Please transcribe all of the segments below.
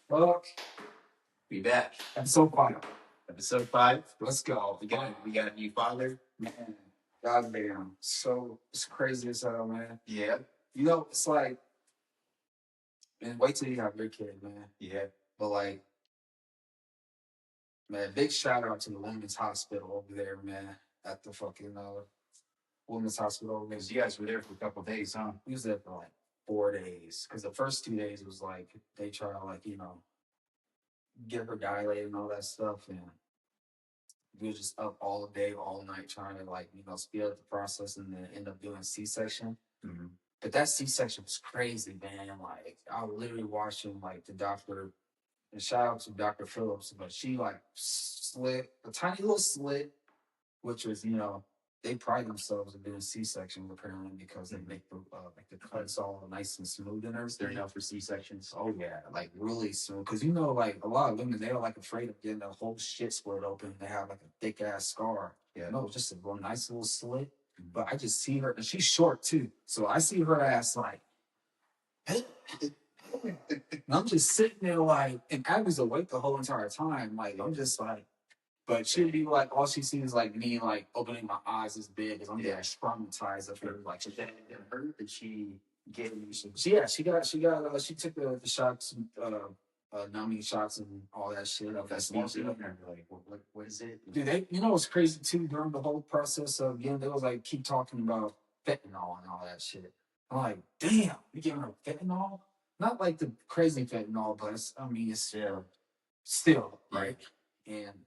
Fuck. We back. Episode 5. Episode 5. Let's go. We got a new father. Man, goddamn. So it's crazy as hell, man. Yeah. You know, it's like, man, wait till you have your kid, man. Yeah. But like, man, big shout out to the women's hospital over there, man. At the fucking women's hospital over there. Because you guys were there for a couple of days, huh? We was there for like 4 days. Because the first 2 days was like, they try to like, get her dilated and all that stuff. And we were just up all day, all night trying to like, speed up the process and then end up doing C-section. Mm-hmm. But that C-section was crazy, man. Like, I was literally watching like the doctor, and shout out to Dr. Phillips, but she like slit a tiny little slit, which was, they pride themselves in doing C-sections apparently because they make the cuts all nice and smooth and everything. They're known for C-sections. Oh yeah, like really smooth. Because like a lot of women, they're like afraid of getting the whole shit split open. They have like a thick ass scar. Yeah. No, just a real nice little slit. But I just see her, and she's short too. So I see her ass like, and I'm just sitting there like, and Abby's awake the whole entire time. Like I'm just like, but she'd be like, all she sees is like me like opening my eyes as big as I'm getting traumatized of her. Like, Did that hurt? Did she get you some? she took the shots, numbing shots and all that shit. That's easy. Like, what is it? Dude, what's crazy too during the whole process of they was like keep talking about fentanyl and all that shit. I'm like, damn, you giving her fentanyl? Not like the crazy fentanyl, but it's still right. And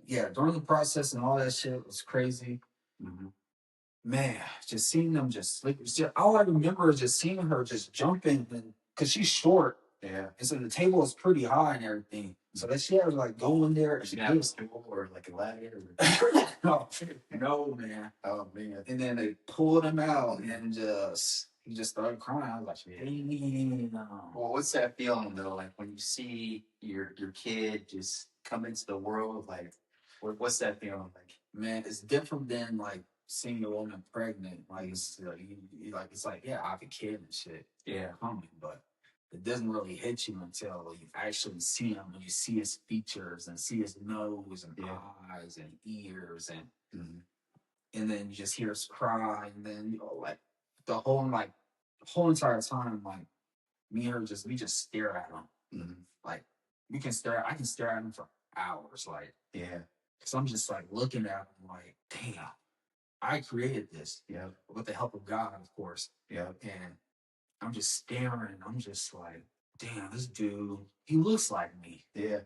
yeah, during the process and all that shit was crazy. Mm-hmm. Man, just seeing them just sleep. All I remember is just seeing her just jumping, and because she's short. Yeah. And so the table is pretty high and everything. So that she had to like go in there. She had a stool or like a ladder. No, man. Oh man. And then they pulled him out and he just started crying. I was like, Well, what's that feeling though? Like when you see your kid just come into the world, like what's that feeling like? Man, it's different than like seeing a woman pregnant. Like it's like yeah, I have a kid and shit. Yeah, coming, but it doesn't really hit you until you actually see him, when you see his features and see his nose and eyes and ears and then you just hear us cry, and then like the whole entire time, like me and her we just stare at him. Like I can stare at him for hours, like because I'm just like looking at him like, damn, I created this, with the help of God, of course, and I'm just staring. I'm just like, damn, this dude, he looks like me. Yeah.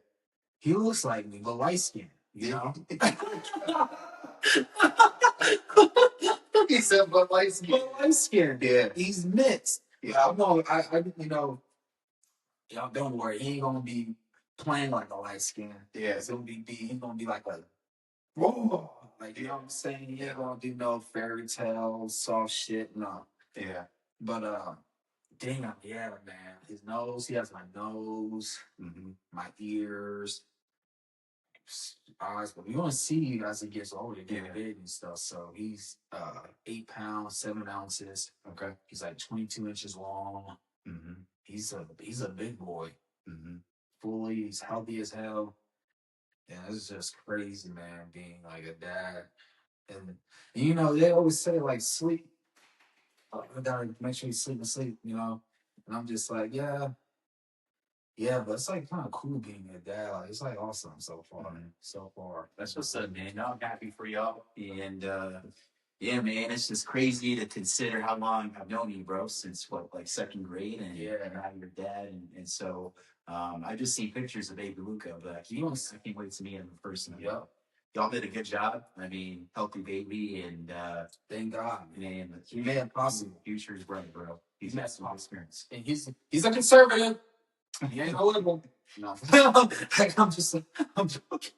He looks like me, but light skin, you know? He said, but light skin. But light skin. Yeah. He's mixed. Yeah, don't worry. He ain't going to be playing like a light skin. Yeah. He's going to be like a, whoa. Like, you know what I'm saying? He ain't going to do no fairy tale, soft shit. No. Yeah. But, damn, yeah, man. His nose, he has my nose, my ears, eyes. But we want to see as he gets older, get big and stuff. So he's 8 pounds, 7 ounces. Okay. He's like 22 inches long. He's a big boy. Fully, he's healthy as hell. And it's just crazy, man, being like a dad. And they always say like sleep. I gotta make sure you sleep, And I'm just like, yeah, but it's like kind of cool being a dad. Like, it's like awesome so far. That's what's up, man. I'm happy for y'all. And yeah, man, it's just crazy to consider how long I've known you, bro, since like second grade, and now you're dad, and so I just see pictures of baby Luca, but I can't wait to meet him in person. Yeah. Y'all did a good job. I mean, healthy baby, and thank God, man. He made it possible. Future is bright, bro. He's got some experience, and he's a conservative. He ain't no liberal. No, I'm joking.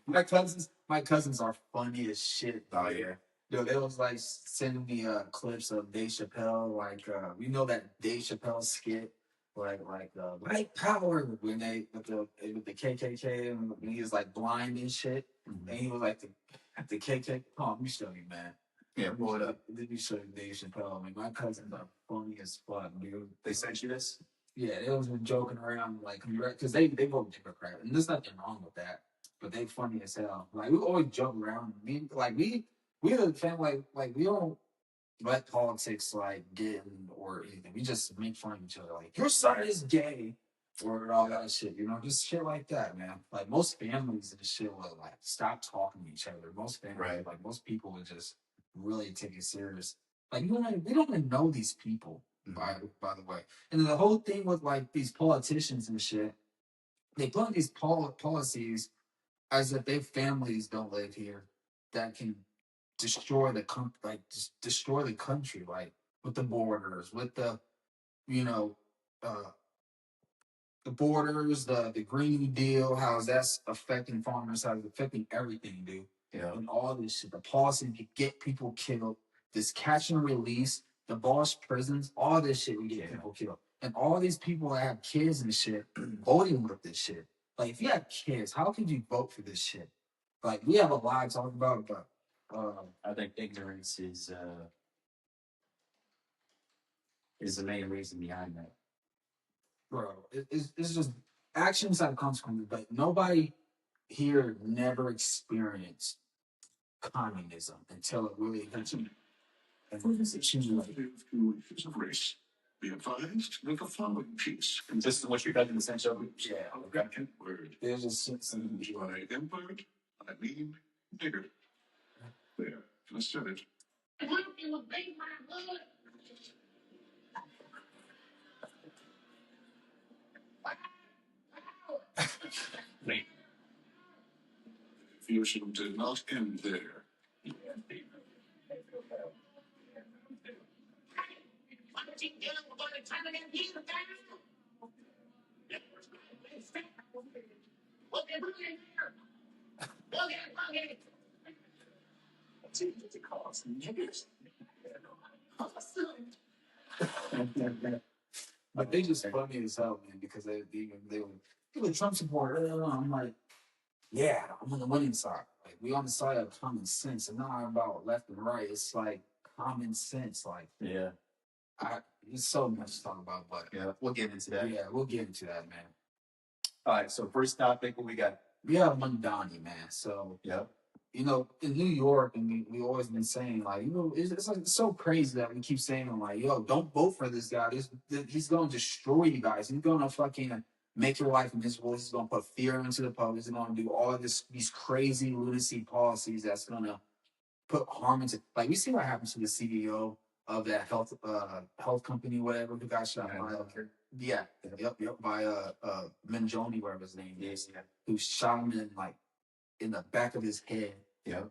My cousins are funny as shit. Oh yeah. Dude, it was like sending me clips of Dave Chappelle, like that Dave Chappelle skit, like white power when they with the KKK and when he was like blind and shit, and he was like the KKK. Oh, let me show you, man. Yeah, pull it up. Let me show you Dave Chappelle. I mean, my cousins are funny as fuck, dude. They sent you this? Yeah, they was joking around like, because they vote Democrat, and there's nothing wrong with that. But they funny as hell. Like we always joke around. We the family like we don't let politics like get in or anything. We just make fun of each other. Like your son is gay or all that shit. You know, just shit like that, man. Like most families and shit will like stop talking to each other. Most families, like most people would just really take it serious. Like we don't even know these people. By the way, and the whole thing with like these politicians and shit, they put these policies as if their families don't live here that can destroy the destroy the country, like with the borders, with the you know, uh, the borders, the Green New Deal, how that's affecting farmers, how it's affecting everything, dude. Yeah. And all this shit, the policy to get people killed, this catch and release, the abolish prisons, all this shit we get people killed. And all these people that have kids and shit voting with this shit. Like if you have kids, how could you vote for this shit? Like we have a lot to talk about, but I think ignorance is the main reason behind that. Bro, it's just actions have consequences, but nobody here never experienced communism until it really hits you. For this evaluations of race, be advised that the following piece consists of what you're talking essentially. Yeah, okay. Word. There's a sense of by import, I mean bigger. There, I said it. Wait. The confusion did not end there. But they just funny as hell, man, because they were Trump supporter. I'm like, yeah, I'm on the winning side. Like we on the side of common sense, and not about left and right. It's like common sense. Like Yeah. There's so much to talk about, but yeah, we'll get into that. Yeah, we'll get into that, man. All right, so first topic, what we got? We have Mandani, man. So yeah, you know, in New York, and we always been saying like, you know, it's like it's so crazy that we keep saying like, yo, don't vote for this guy. He's going to destroy you guys. He's going to fucking make your life miserable. He's going to put fear into the public. He's going to do all of these crazy lunacy policies that's going to put harm into. Like we see what happens to the CEO of that health company, whatever, who got shot by by Mandani, whatever his name is, who shot him in the back of his head. Yeah.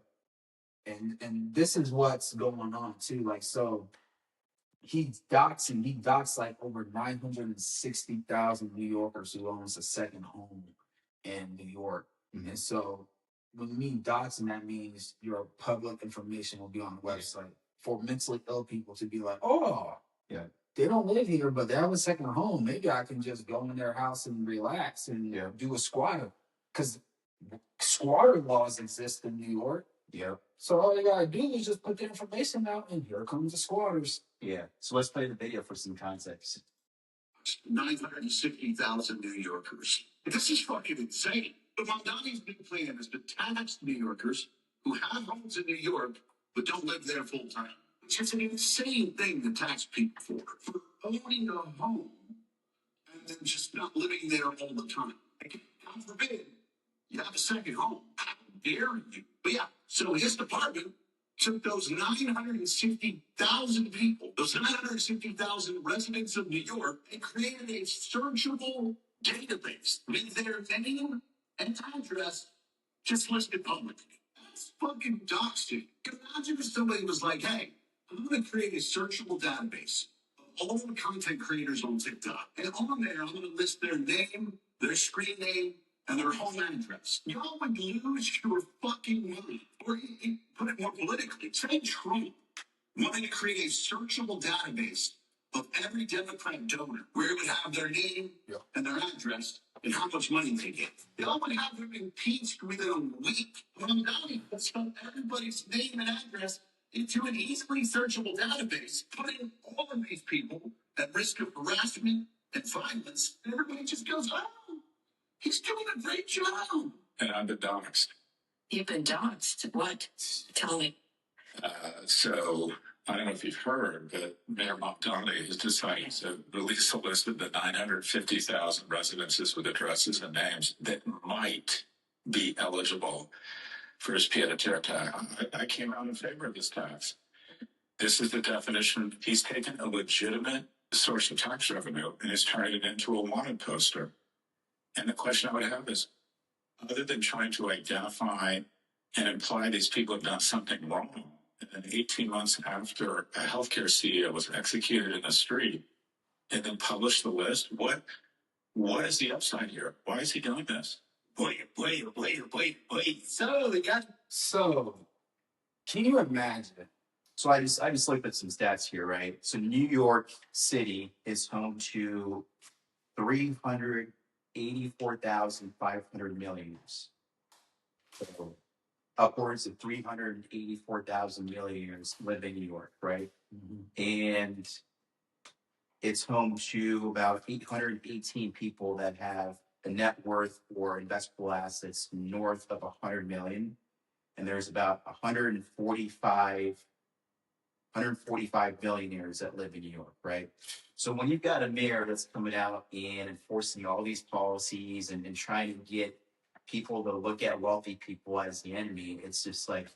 And this is what's going on too. Like, so he doxed like over 960,000 New Yorkers who owns a second home in New York. Mm-hmm. And so when you mean doxing, that means your public information will be on the website for mentally ill people to be like, oh, yeah, they don't live here, but they have a second home. Maybe I can just go in their house and relax and do a squatter. Because squatter laws exist in New York. Yep. So all they gotta do is just put the information out, and here comes the squatters. Yeah. So let's play the video for some context. 960,000 New Yorkers. This is fucking insane. But Mandani's big plan is to tax New Yorkers who have homes in New York but don't live there full time. It's just an insane thing to tax people for owning a home and then just not living there all the time. Like, God forbid you have a second home. How dare you? But yeah, so his department took those 960,000 people, those 960,000 residents of New York, and created a searchable database with their name and address just listed publicly. That's fucking doxing. Imagine if somebody was like, hey, I'm going to create a searchable database of all the content creators on TikTok. And on there, I'm going to list their name, their screen name, and their home address. Y'all would lose your fucking mind. Or put it more politically, say Trump wanted to create a searchable database of every Democrat donor where it would have their name and their address and how much money they get. Y'all would have them impeached within a week. Mandani puts everybody's name and address into an easily searchable database, putting all of these people at risk of harassment and violence, and everybody just goes, oh, he's doing a great job. And I've been doxxed. You've been doxxed? What? Tell me. So, I don't know if you've heard, but Mayor Mandani has decided to release a list of the 950,000 residences with addresses and names that might be eligible for his pied-à-terre tax. I came out in favor of this tax. This is the definition. He's taken a legitimate source of tax revenue and has turned it into a wanted poster. And the question I would have is, other than trying to identify and imply these people have done something wrong, and then 18 months after a healthcare CEO was executed in the street, and then publish the list, what is the upside here? Why is he doing this? Wait. So, can you imagine? So I just looked at some stats here, right? So New York City is home to 384,500 millionaires. So upwards of 384,000 millionaires live in New York, right? And it's home to about 818 people that have a net worth or investable assets north of 100 million. And there's about 145 billionaires that live in New York, right? So when you've got a mayor that's coming out and enforcing all these policies and trying to get people to look at wealthy people as the enemy, it's just like,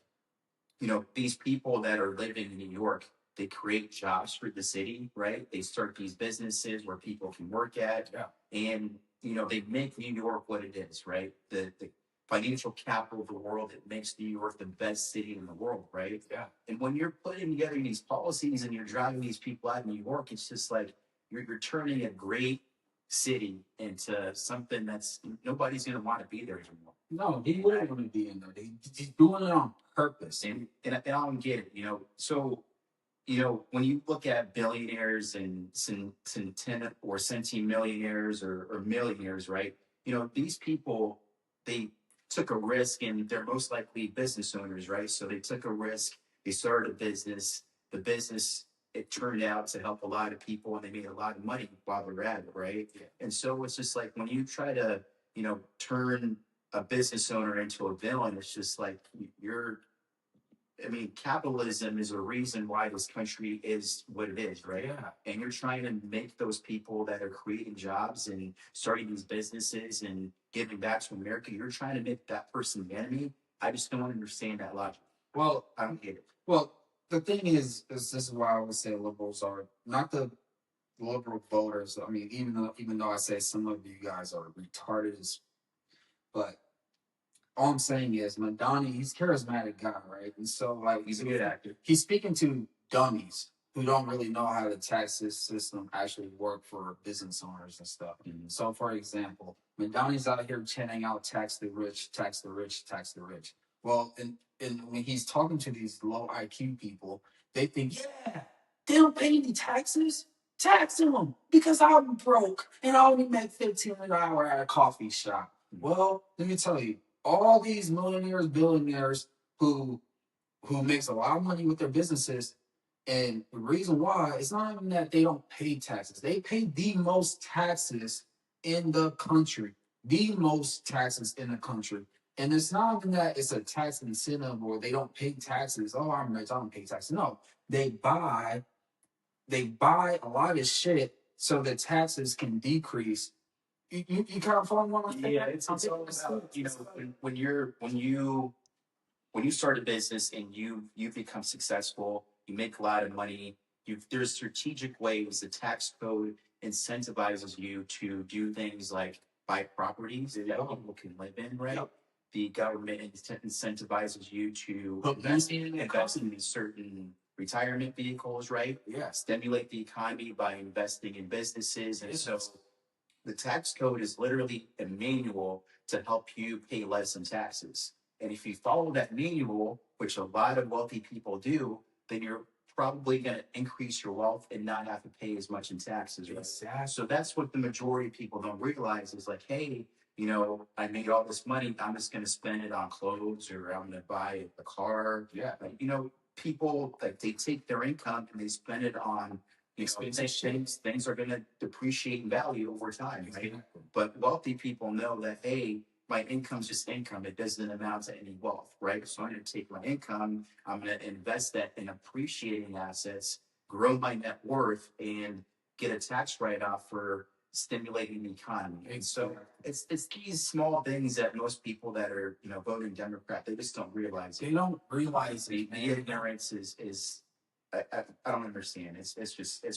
these people that are living in New York, they create jobs for the city, right? They start these businesses where people can work at. Yeah. And, they make New York what it is, right? The financial capital of the world. It makes New York the best city in the world, right? Yeah. And when you're putting together these policies and you're driving these people out of New York, it's just like you're turning a great city into something that's nobody's going to want to be there anymore. No, he wouldn't want to be in there. He's doing it on purpose. And I don't get it, So, when you look at billionaires and centennial or centimillionaires or millionaires, right? These people, they took a risk and they're most likely business owners, right? So they took a risk. They started a business. The business, it turned out to help a lot of people and they made a lot of money while they're at it, right? Yeah. And so it's just like when you try to, turn a business owner into a villain, it's just like capitalism is a reason why this country is what it is, right? Yeah. And you're trying to make those people that are creating jobs and starting these businesses and giving back to America, you're trying to make that person the enemy. I just don't understand that logic. Well, I don't get it. Well, the thing is this is why I would say liberals are not the liberal voters. I mean, even though I say some of you guys are retarded, but all I'm saying is Mandani, he's a charismatic guy, right? And so, like, He's a good actor. He's speaking to dummies who don't really know how the tax system actually work for business owners and stuff. Mm-hmm. So, for example, Mandani's out here chanting out tax the rich, tax the rich, tax the rich. Well, and when he's talking to these low IQ people, they think, yeah, they don't pay any taxes. Tax them because I'm broke and I only make $15 an hour at a coffee shop. Mm-hmm. Well, let me tell you, all these millionaires, billionaires who makes a lot of money with their businesses, and the reason why it's not even that they don't pay taxes. They pay the most taxes in the country. The most taxes in the country. And it's not even that it's a tax incentive or they don't pay taxes. Oh, I'm rich, I don't pay taxes. No, they buy a lot of shit so the taxes can decrease. You kind of follow what I'm saying? Yeah, it's all about when you start a business and you become successful, you make a lot of money. There's strategic ways the tax code incentivizes you to do things like buy properties that people can live in, right? Yep. The government incentivizes you to invest in certain retirement vehicles, right? Yeah. Stimulate the economy by investing in businesses, and so the tax code is literally a manual to help you pay less in taxes. And if you follow that manual, which a lot of wealthy people do, then you're probably going to increase your wealth and not have to pay as much in taxes. Right? Exactly. So that's what the majority of people don't realize is like, hey, I made all this money. I'm just going to spend it on clothes or I'm going to buy a car. Yeah. People, like, they take their income and they spend it on Things are going to depreciate in value over time, right? But wealthy people know that, hey, my income's just income. It doesn't amount to any wealth, right? So I'm going to take my income, I'm going to invest that in appreciating assets, grow my net worth, and get a tax write-off for stimulating the economy. And so it's these small things that most people that are, voting Democrat, they just don't realize. They don't realize the ignorance is I don't understand. It's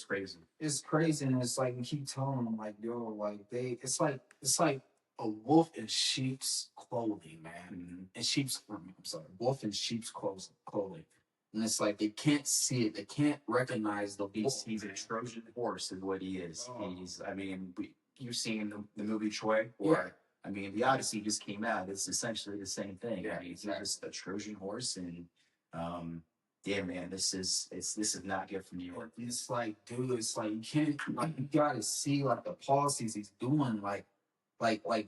crazy. It's crazy, and it's like we keep telling them, like, yo, like it's like a wolf in sheep's clothing, man. Mm-hmm. Wolf in sheep's clothing, and it's like they can't see it, they can't recognize the wolf. He's a Trojan horse, is what he is. You've seen the movie Troy, or the Odyssey just came out. It's essentially the same thing. Yeah, he's just a Trojan horse, and yeah, man, this is not good for New York. It's like, dude, it's like you can't, like, you gotta see like the policies he's doing, like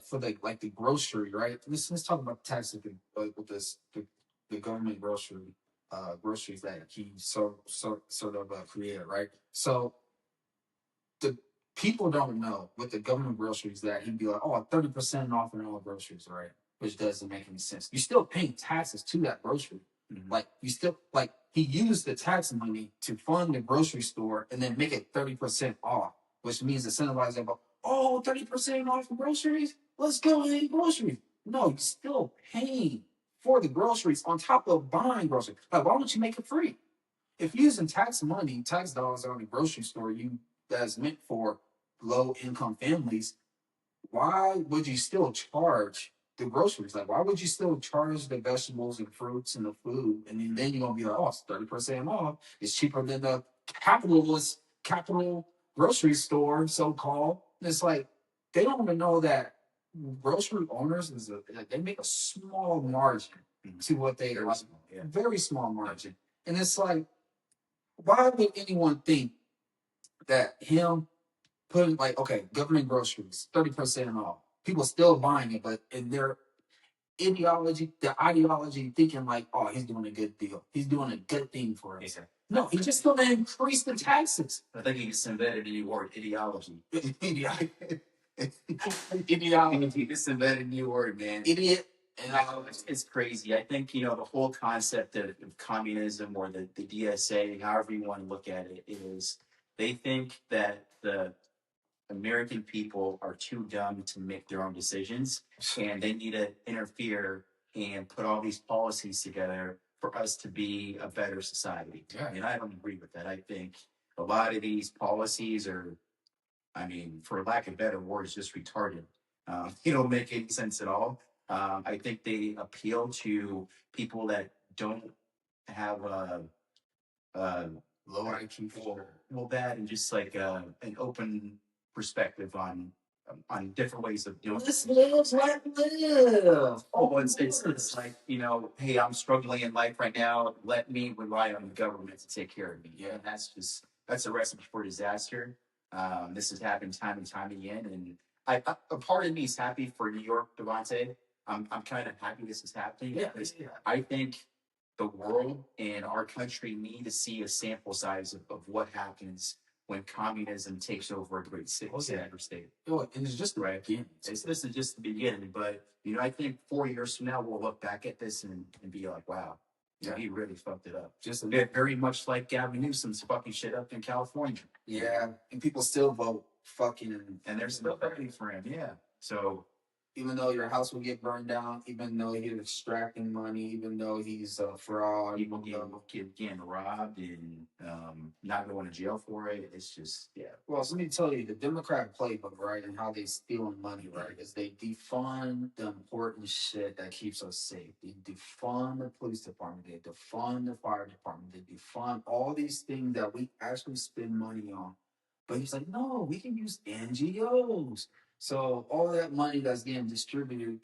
for the grocery, right? Let's talk about the tax with the government groceries that he sort of created, right? So the people don't know with the government groceries that he'd be like, 30% off on all groceries, right? Which doesn't make any sense. You're still paying taxes to that grocery. Mm-hmm. Like you still he used the tax money to fund the grocery store and then make it 30% off, which means incentivize them. 30% off of groceries. Let's go and eat groceries. No, you're still paying for the groceries on top of buying groceries. Like, why don't you make it free? If you're using tax dollars on the grocery store, that's meant for low income families, why would you still charge the groceries? Like, why would you still charge the vegetables and fruits and the food? And then you're gonna be like, it's 30% off. It's cheaper than the capital grocery store, so-called. And it's like they don't even know that grocery owners they make a small margin to what they very small margin. And it's like, why would anyone think that him putting government groceries 30% off, people still buying it, but in their ideology thinking like, he's doing a good deal, he's doing a good thing for us. Exactly. No, he's just going to increase the taxes. I think he just invented a new word, ideology. Ideology. He just invented a new word, man. Idiot. And it's crazy. I think, the whole concept of communism, or the DSA, however you want to look at it, is they think that the American people are too dumb to make their own decisions, and they need to interfere and put all these policies together for us to be a better society. Yeah. And I don't agree with that. I think a lot of these policies are, for lack of better words, just retarded. They don't make any sense at all. I think they appeal to people that don't have low IQ, that, and just like an open perspective on different ways of doing this. Live. It's like, hey, I'm struggling in life right now. Let me rely on the government to take care of me. Yeah, and that's a recipe for disaster. This has happened time and time again, and a part of me is happy for New York, Devontae. I'm kind of happy this is happening. Yeah. I think the world and our country need to see a sample size of what happens when communism takes over a great city, state. And it's just the beginning. This is just the beginning, but I think 4 years from now we'll look back at this and be like, wow, he really fucked it up. Just very much like Gavin Newsom's fucking shit up in California. Yeah, and people still vote and they're still voting for him. Yeah, so. Even though your house will get burned down, even though he's extracting money, even though he's a fraud, people getting robbed and not going to jail for it. It's just, Well, so let me tell you, the Democrat playbook, right, and how they stealing money, right, is they defund the important shit that keeps us safe. They defund the police department. They defund the fire department. They defund all these things that we actually spend money on. But he's like, no, we can use NGOs. So all that money that's getting distributed,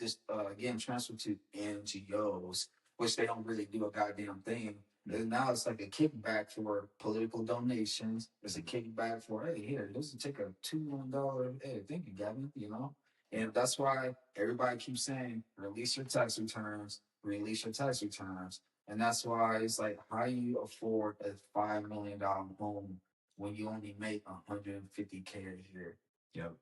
getting transferred to NGOs, which they don't really do a goddamn thing. And now it's like a kickback for political donations. It's a kickback for, hey, here, this will take a $2 million. Hey, thank you, Gavin. And that's why everybody keeps saying, release your tax returns, release your tax returns. And that's why it's like, how you afford a $5 million home when you only make 150K a year. Yep.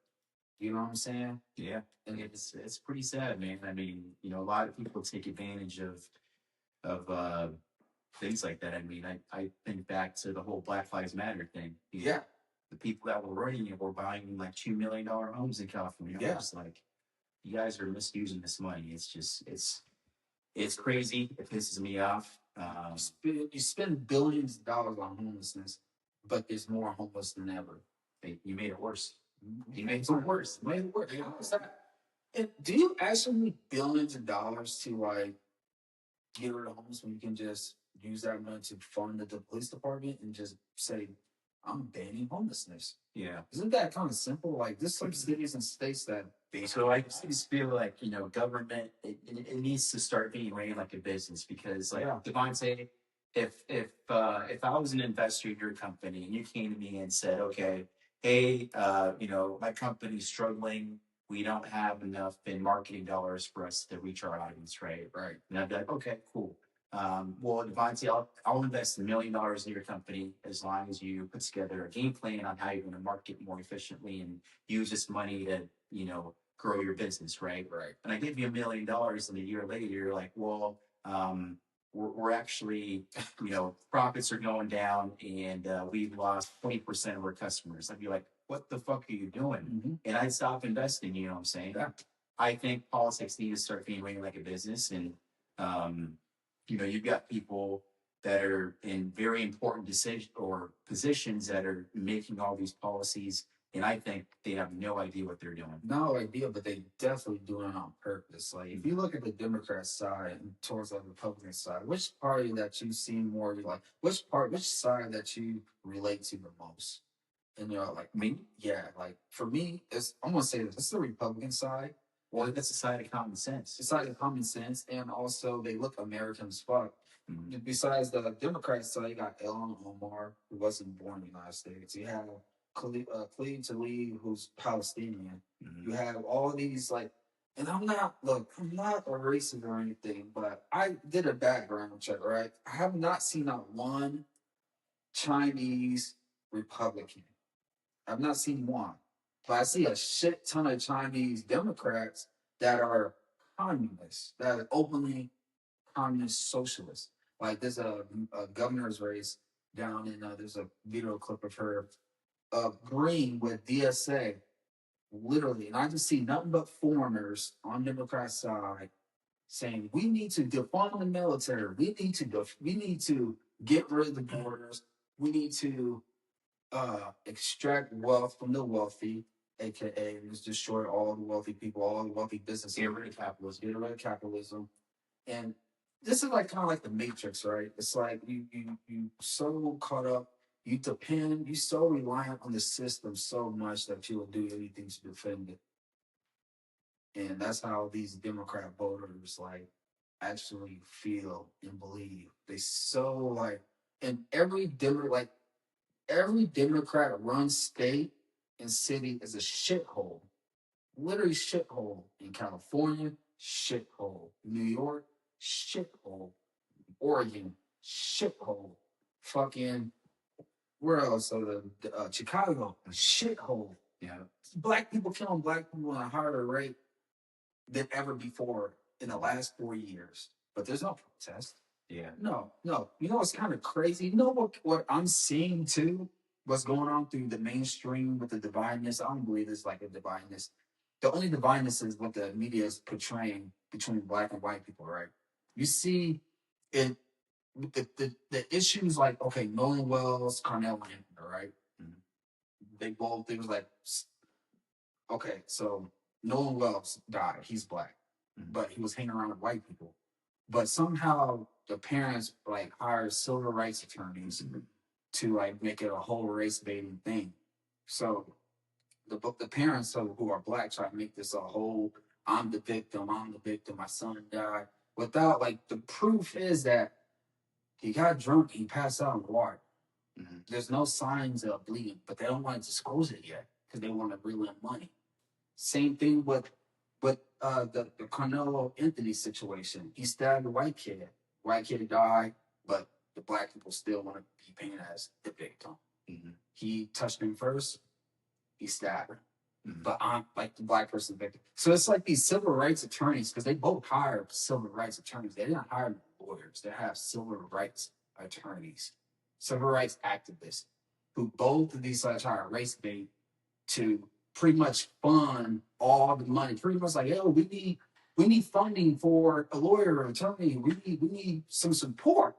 You know what I'm saying? Yeah. And it's pretty sad, man. I mean, you know, a lot of people take advantage of things like that. I mean, I think back to the whole Black Lives Matter thing. Yeah. The people that were running it were buying like $2 million homes in California. Yeah. It's like, you guys are misusing this money. It's just, it's crazy. It pisses me off. You spend billions of dollars on homelessness, but there's more homeless than ever. You made it worse. You made it worse. You made it worse. How is that? And do you actually need billions of dollars to like get rid of homeless when you can just use that money to fund the police department and just say, I'm banning homelessness? Yeah. Isn't that kind of simple? Like, there's some cities and states that so I just feel like, you know, government, it needs to start being ran like a business, because like Devontae, if I was an investor in your company and you came to me and said, okay, hey, you know, my company's struggling, we don't have enough in marketing dollars for us to reach our audience, right? Right. And I'd be like, okay, cool. Well, Devontae, I'll invest $1 million in your company as long as you put together a game plan on how you're going to market more efficiently and use this money to, you know, grow your business, right? Right. And I give you $1 million, and a year later, you're like, well, we're actually, you know, profits are going down, and we've lost 20% of our customers. I'd be like, what the fuck are you doing? Mm-hmm. And I'd stop investing. You know what I'm saying? Yeah. I think politics need to start being ran like a business, and you know, you've got people that are in very important decision or positions that are making all these policies, and I think they have no idea what they're doing. No idea, but they definitely doing it on purpose. Like, if you look at the Democrat side and towards the Republican side, which party that you see more like, which side that you relate to the most? And you're like, Me? Yeah, like for me, I'm gonna say this. It's the Republican side. Well, that's a side of common sense. It's like common sense, and also they look American as fuck. Mm-hmm. Besides the Democrat side, you got Elon Omar, who wasn't born in the United States. You have Khalid Talib, who's Palestinian. Mm-hmm. You have all these like, and I'm not a racist or anything, but I did a background check, right? I have not seen not one Chinese Republican. I've not seen one. But I see a shit ton of Chinese Democrats that are communists, that are openly communist socialists. Like there's a governor's race down in, there's a video clip of her agreeing with DSA, literally. And I just see nothing but foreigners on Democrat side saying, we need to defund the military. We need to get rid of the borders. We need to extract wealth from the wealthy, aka just destroy all the wealthy people, all the wealthy businesses. Get rid of capitalism. Get rid of capitalism. And this is like kind of like the Matrix, right? It's like you so caught up, you so reliant on the system so much that you will do anything to defend it. And that's how these Democrat voters like actually feel and believe. They so like, and every Democrat run state and city is a shithole. Literally shithole. In California, shithole. New York, shithole. Oregon, shithole. Fucking, where else? Chicago, shithole. Yeah. Black people killing black people at a higher rate than ever before in the last 4 years. But there's no protest. Yeah. No. You know what's kind of crazy? You know what I'm seeing too? What's going on through the mainstream with the divineness? I don't believe there's like a divineness. The only divineness is what the media is portraying between black and white people, right? You see it, the issues like, okay, Nolan Wells, Carnell Anthony, right? Mm-hmm. They was like, okay, so Nolan Wells died. He's black, but he was hanging around with white people. But somehow the parents like hired civil rights attorneys to like make it a whole race baiting thing. So the parents who are black try to make this a whole I'm the victim, my son died. Without like the proof is that he got drunk, he passed out in the water. Mm-hmm. There's no signs of bleeding, but they don't want to disclose it yet because they want to reel in money. Same thing with the Carnell Anthony situation. He stabbed a white kid. White kid died, but the black people still want to be painted as the victim. He touched him first. He stabbed her. But I'm like the black person victim. So it's like these civil rights attorneys, because they both hire civil rights attorneys. They didn't hire lawyers. They have civil rights attorneys, civil rights activists, who both of these sides hire race bait to pretty much fund all the money. Pretty much like, oh, we need funding for a lawyer or attorney. We need some support.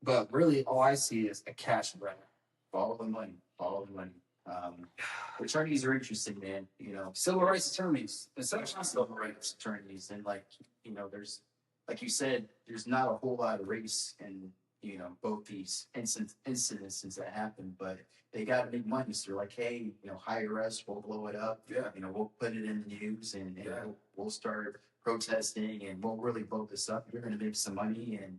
But really, all I see is a cash grab. Follow the money. Attorneys are interesting, man. Civil rights attorneys, especially civil rights attorneys, and there's, like you said, there's not a whole lot of race in both these incidences that happen, but they got to make money. So they're like, hey, hire us, we'll blow it up. Yeah. We'll put it in the news, and we'll start protesting, and we'll really blow this up. You're going to make some money, and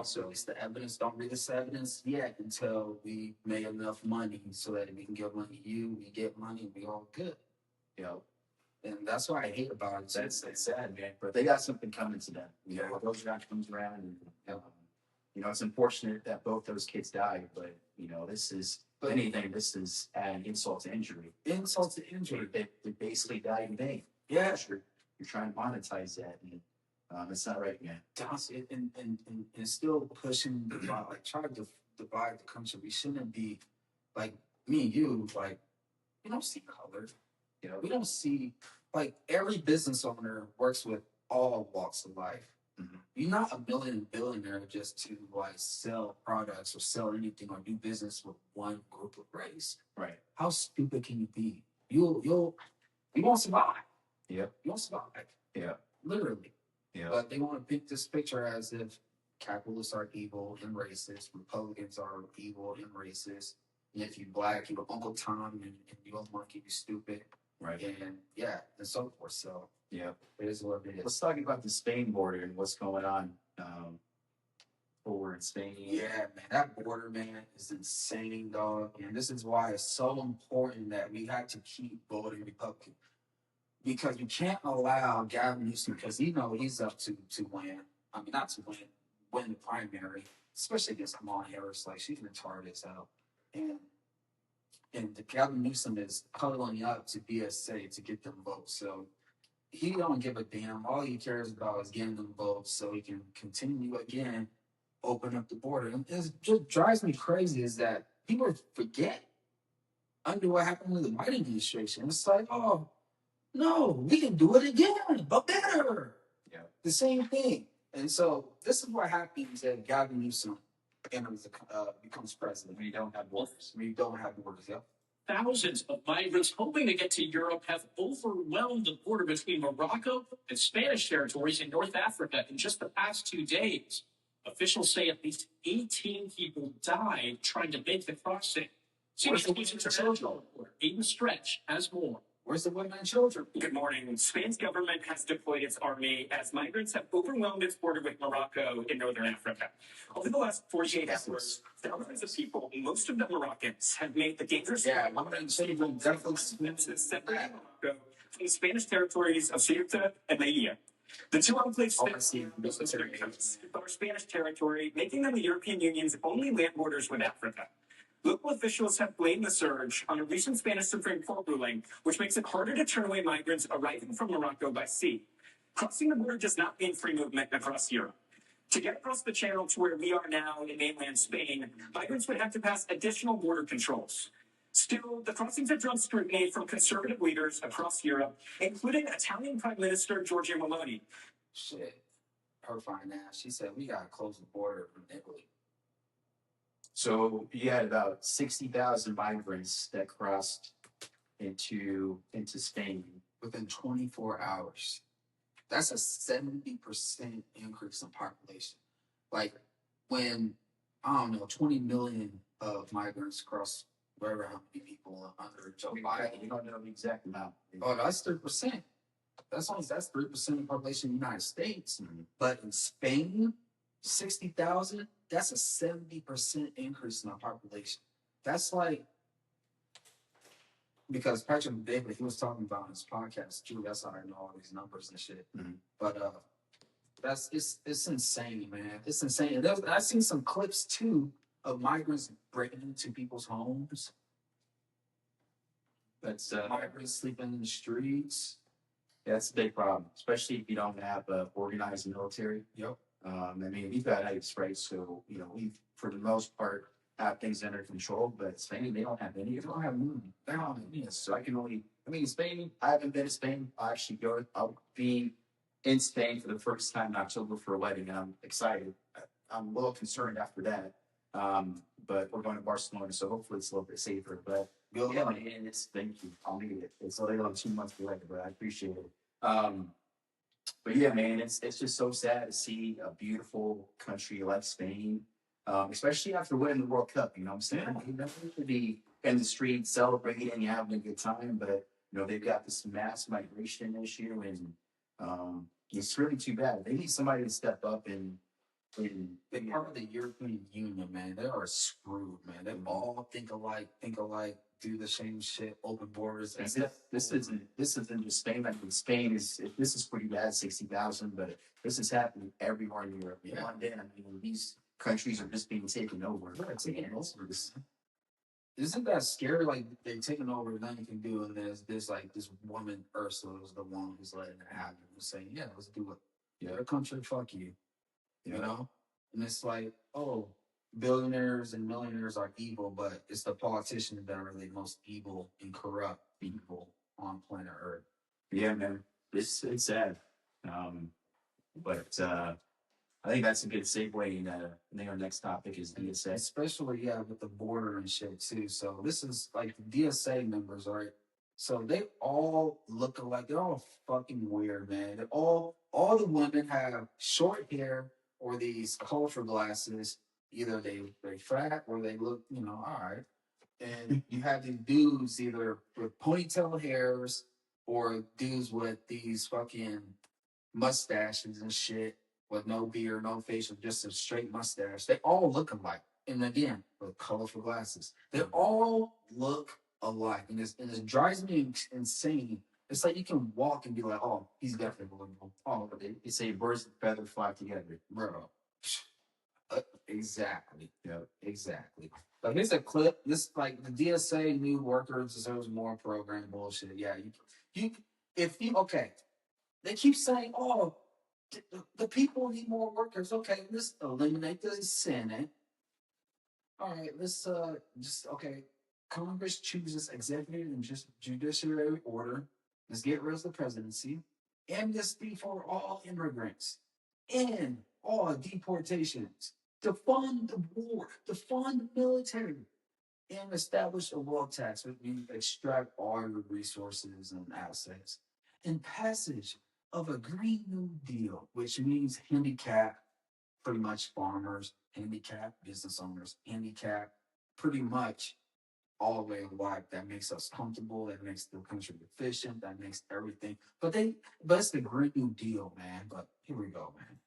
so release the evidence. Don't release the evidence yet until we make enough money so that we can give money to you, we get money, we all good. And that's what I hate about it. That's sad, man. But they got something coming to them. Those guys comes around, and it's unfortunate that both those kids died. But this is this is an insult to injury. Insult to injury. They basically died in vain. Yeah, you're trying to monetize that, and it's not right, man. And still pushing the divide, like trying to divide the country. We shouldn't be like me and you. Like we don't see color. We don't see, like, every business owner works with all walks of life. You're not a billionaire just to like sell products or sell anything or do business with one group of race. Right. How stupid can you be? You won't survive. Yep. You won't survive. Yeah. Literally. Yeah. But they want to paint this picture as if capitalists are evil and racist, Republicans are evil and racist. And if you black, you're Uncle Tom, and you a monkey, you stupid. Right. And so forth. So yeah, it is what it is. Let's talk about the Spain border and what's going on over in Spain. Yeah, man, that border, man, is insane, dog. And this is why it's so important that we have to keep voting Republican, because you can't allow Gavin Newsom, because he's up to win. I mean, not to win the primary, especially against Kamala Harris. Like, she's retarded as hell. And the Gavin Newsom is huddling up to DSA to get them votes. So he don't give a damn. All he cares about is getting them votes so he can continue again, open up the border. And it just drives me crazy is that people forget under what happened with the Biden administration. It's like, oh, no, we can do it again, but better. Yeah. The same thing. And so this is what happens that Gavin Newsom becomes president. We don't have borders. Yeah. Thousands of migrants hoping to get to Europe have overwhelmed the border between Morocco and Spanish territories in North Africa in just the past 2 days. Officials say at least 18 people died trying to make the crossing. Where's the women and children? Aiden Stretch has more. Where's the women and children? Good morning. Spain's government has deployed its army as migrants have overwhelmed its border with Morocco in northern Africa. Over the last 48 hours, thousands of people, most of them Moroccans, have made the dangerous women and children definitely separating Morocco from the Spanish territories of Ceuta and Melilla. The two enclaves are Spanish territory, making them the European Union's only land borders with Africa. Local officials have blamed the surge on a recent Spanish Supreme Court ruling, which makes it harder to turn away migrants arriving from Morocco by sea. Crossing the border does not mean free movement across Europe. To get across the channel to where we are now in mainland Spain, migrants would have to pass additional border controls. Still, the crossings have drawn scrutiny from conservative leaders across Europe, including Italian Prime Minister Giorgia Meloni. Shit, her fine ass. She said we gotta close the border from Italy. So you had about 60,000 migrants that crossed into Spain within 24 hours. That's a 70% increase in population. Like when, 20 million of migrants cross wherever how many people under Joe Biden. You don't know the exact amount. Oh, that's 3%. That's 3% of the population in the United States. Mm-hmm. But in Spain, 60,000, that's a 70% increase in our population. That's like, because Patrick David, he was talking about in his podcast too. That's how I know all these numbers and shit. Mm-hmm. But it's insane, man. It's insane. And I've seen some clips too of migrants breaking into people's homes. That's Migrants sleeping in the streets. that's a big problem, especially if you don't have a organized military. Yep. I mean, we've got ICE, right? So, you know, we've, for the most part, have things under control, but Spain, they don't have any. They don't have movement. They don't have any. So I can only, I mean, Spain, I haven't been to Spain. I'll be in Spain for the first time in October for a wedding, and I'm excited. I'm a little concerned after that. But we're going to Barcelona, so hopefully it's a little bit safer. But Good yeah, luck. man, thank you. I'll need it. It's only like 2 months away, but I appreciate it. But yeah, man, it's just so sad to see a beautiful country like Spain, especially after winning the World Cup. You know what I'm saying? You know, they could be in the streets celebrating and having a good time, but you know they've got this mass migration issue, and it's really too bad. They need somebody to step up and They're part of the European Union, man. They are screwed, man. They all think alike, do the same shit, open borders. This isn't just Spain. I mean, this is pretty bad, 60,000, but this is happening everywhere in Europe. Yeah. London, I mean, these countries are just being taken over. Yeah, taken over. Isn't that scary? Like they're taking over, nothing you can do, and there's like this woman Ursula was the one who's letting it happen, who's saying, "Yeah, let's do it. Yeah, the country, fuck you." You know, and it's like, oh, billionaires and millionaires are evil, but it's the politicians that are the most evil and corrupt people on planet Earth. Yeah, man, it's sad. But I think that's a good segue. And I think our next topic is DSA. Especially, yeah, with the border and shit too. So this is like the DSA members, right? So they all look alike. They're all fucking weird, man. They're all the women have short hair or these culture glasses. Either they're fat or they look, you know, all right. And you have these dudes either with ponytail hairs or dudes with these fucking mustaches and shit with no beard, no facial, just a straight mustache. They all look alike. And again, with colorful glasses. They all look alike. And it drives me insane. It's like you can walk and be like, oh, he's definitely liberal. Oh, They say birds and feathers fly together. bro. Exactly. Yeah. Exactly. But here's a clip. This like the DSA new workers deserves more program bullshit. Yeah, okay. They keep saying, oh, the people need more workers. Okay, let's eliminate the Senate. All right, let's okay. Congress chooses executive and just judiciary order. Let's get rid of the presidency. Amnesty for all immigrants. End all deportations. Defund the war. Defund the military. And establish a wealth tax where you extract all your resources and assets. And passage of a Green New Deal, which means handicap, pretty much farmers, handicap business owners, handicap pretty much all the way of life. That makes us comfortable, that makes the country efficient, that makes everything. But it's the Green New Deal, man. But here we go, man.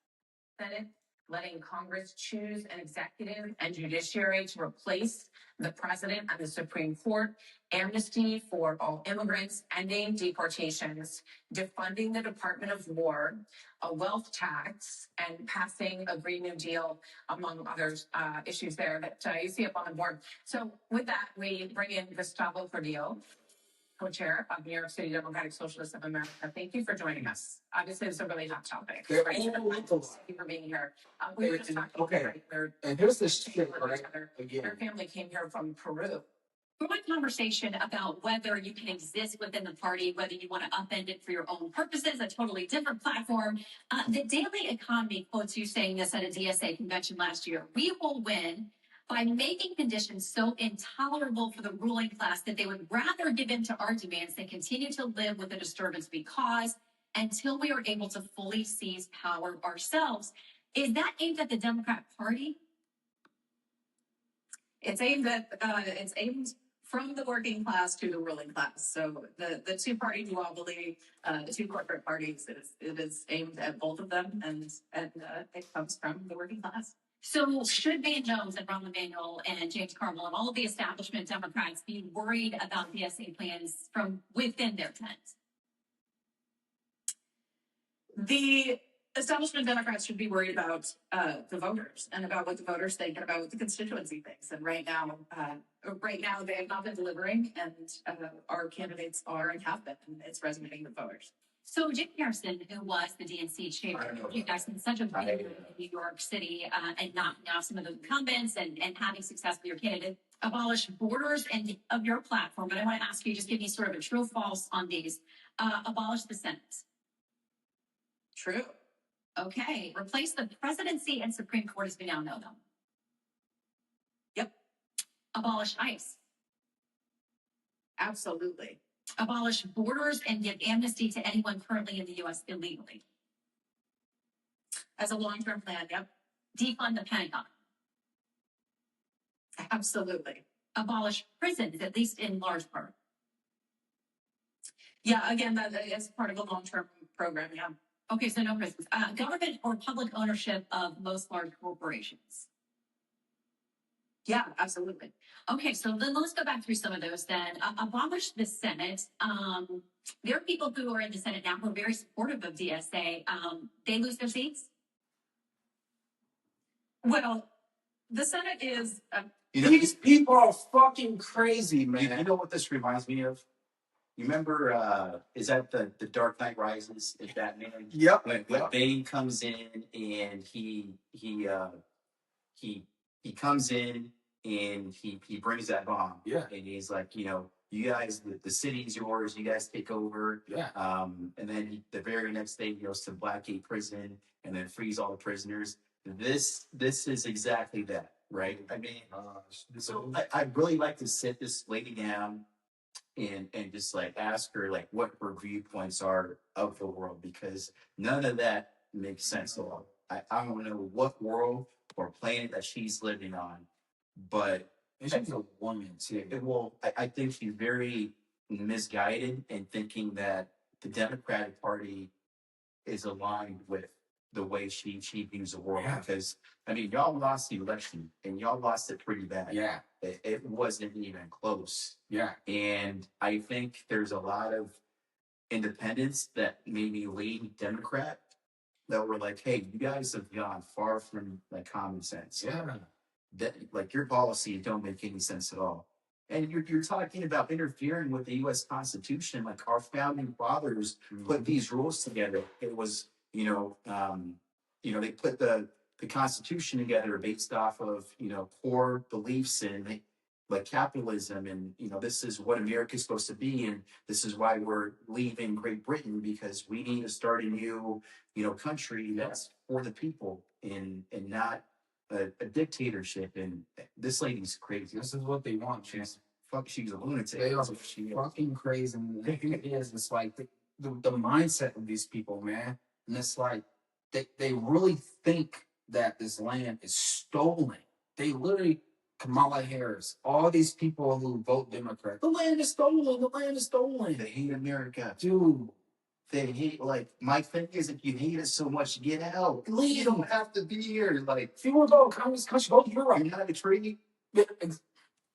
Senate letting Congress choose an executive and judiciary to replace the president and the Supreme Court, amnesty for all immigrants, ending deportations, defunding the Department of War, a wealth tax, and passing a Green New Deal, among other issues there that you see up on the board. So with that, we bring in Gustavo Cordillo, co-chair of New York City Democratic Socialists of America. Thank you for joining us. Obviously, it's a really hot topic. Thank you for being here. We were just talking about and here's the shit, right? Again. Their family came here from Peru. We're having a conversation about whether you can exist within the party, whether you want to upend it for your own purposes, a totally different platform. The Daily Economy quotes you saying this at a DSA convention last year. We will win by making conditions so intolerable for the ruling class that they would rather give in to our demands than continue to live with the disturbance we cause until we are able to fully seize power ourselves. Is that aimed at the Democrat Party? It's aimed from the working class to the ruling class. So the two party duopoly, the two corporate parties, it is aimed at both of them, and it comes from the working class. So should Van Jones and Rahm Emanuel and James Carville and all of the establishment Democrats be worried about DSA plans from within their tent? The establishment Democrats should be worried about the voters and about what the voters think and about what the constituency thinks. And right now they have not been delivering, and our candidates are and have been, and it's resonating with voters. So Jim Harrison, who was the DNC chair, you guys been such a big in New York City and knocking off some of the incumbents and having success with your candidate, abolish borders and of your platform. But I want to ask you, just give me sort of a true false on these. Abolish the Senate. True. Okay. Replace the presidency and Supreme Court as we now know them. Yep. Abolish ICE. Absolutely. Abolish borders and give amnesty to anyone currently in the U.S. illegally. As a long-term plan, yep. Defund the Pentagon. Absolutely. Abolish prisons, at least in large part. Yeah, again, that is part of a long-term program, yeah. Okay, so no prisons. Government or public ownership of most large corporations. Yeah, absolutely. Okay, so then let's go back through some of those then. Abolish the Senate. There are people who are in the Senate now who are very supportive of DSA. They lose their seats? Well, the Senate is... These people are fucking crazy, man. You know what this reminds me of? You remember, is that the Dark Knight Rises? Is Batman? Yep. When Bane comes in and he comes in and he brings that bomb. Yeah. And he's like, you guys, the city's yours. You guys take over. Yeah. And then the very next day he goes to Blackgate Prison and then frees all the prisoners. This is exactly that, right? I mean, so I'd really like to sit this lady down and just like ask her like what her viewpoints are of the world, because none of that makes sense at all. I don't know what world or planet that she's living on, but she's a woman too. I think she's very misguided in thinking that the Democratic Party is aligned with the way she views the world. Yeah. Because I mean, y'all lost the election and y'all lost it pretty bad. Yeah. It wasn't even close. Yeah. And I think there's a lot of independents that maybe lean Democrat that were like, hey, you guys have gone far from like common sense. Yeah. That like your policies don't make any sense at all. And you're talking about interfering with the U.S. Constitution. Like our founding fathers put these rules together. It was, they put the Constitution together based off of, core beliefs in like capitalism. And, this is what America's supposed to be. And this is why we're leaving Great Britain, because we need to start a new, country that's for the people and not a dictatorship. And this lady's crazy. This is what they want. She's a lunatic. They are fucking crazy. And the thing is, it's like the mindset of these people, man. And it's like they really think that this land is stolen. They literally, Kamala Harris, all these people who vote Democrat, the land is stolen. The land is stolen. They hate America, dude. They hate, like, my thing is, if you hate us so much, get out. Leave. You don't have to be here. Like, if you want to go to a communist country, go to Europe. You're not a treaty.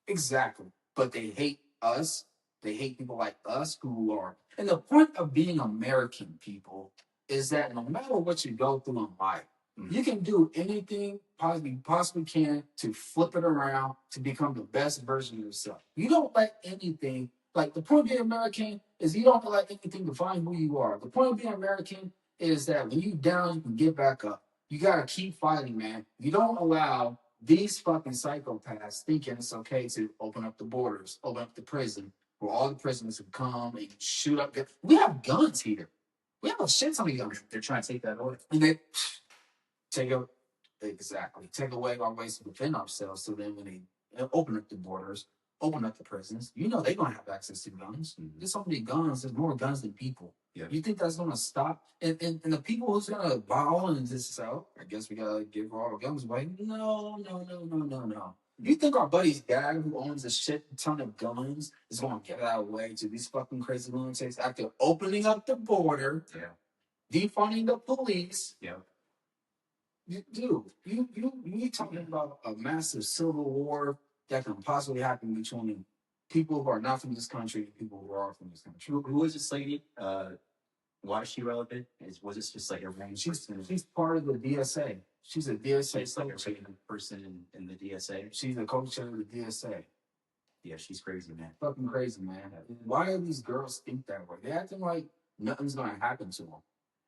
Exactly. But they hate us. They hate people like us who are. And the point of being American, people, is that no matter what you go through in life, you can do anything you possibly can to flip it around to become the best version of yourself. You don't let anything, like the point of being American is you don't let anything define who you are. The point of being American is that when you're down, you can get back up. You got to keep fighting, man. You don't allow these fucking psychopaths thinking it's okay to open up the borders, open up the prison, where all the prisoners would come and shoot up. We have guns here. We have a shit ton of guns. They're trying to take that away. And they take away our ways to defend ourselves. So then when they open up the borders, open up the prisons, they're going to have access to guns. There's so many guns. There's more guns than people. Yeah. You think that's going to stop? And the people who's going to bow and just say, I guess we got to give all the guns away. No. You think our buddy's dad who owns a shit ton of guns is going to give that away to these fucking crazy lunatics after opening up the border, defunding the police? Yeah. Dude, you talking about a massive civil war that can possibly happen between people who are not from this country and people who are from this country. Who is this lady? Why is she relevant? Was this just like a random person? She's part of the DSA. She's a DSA She's like a coach. random person in the DSA. She's the coach of the DSA. Yeah, she's crazy, man. Fucking crazy, man. Why do these girls think that way? They acting like nothing's gonna happen to them.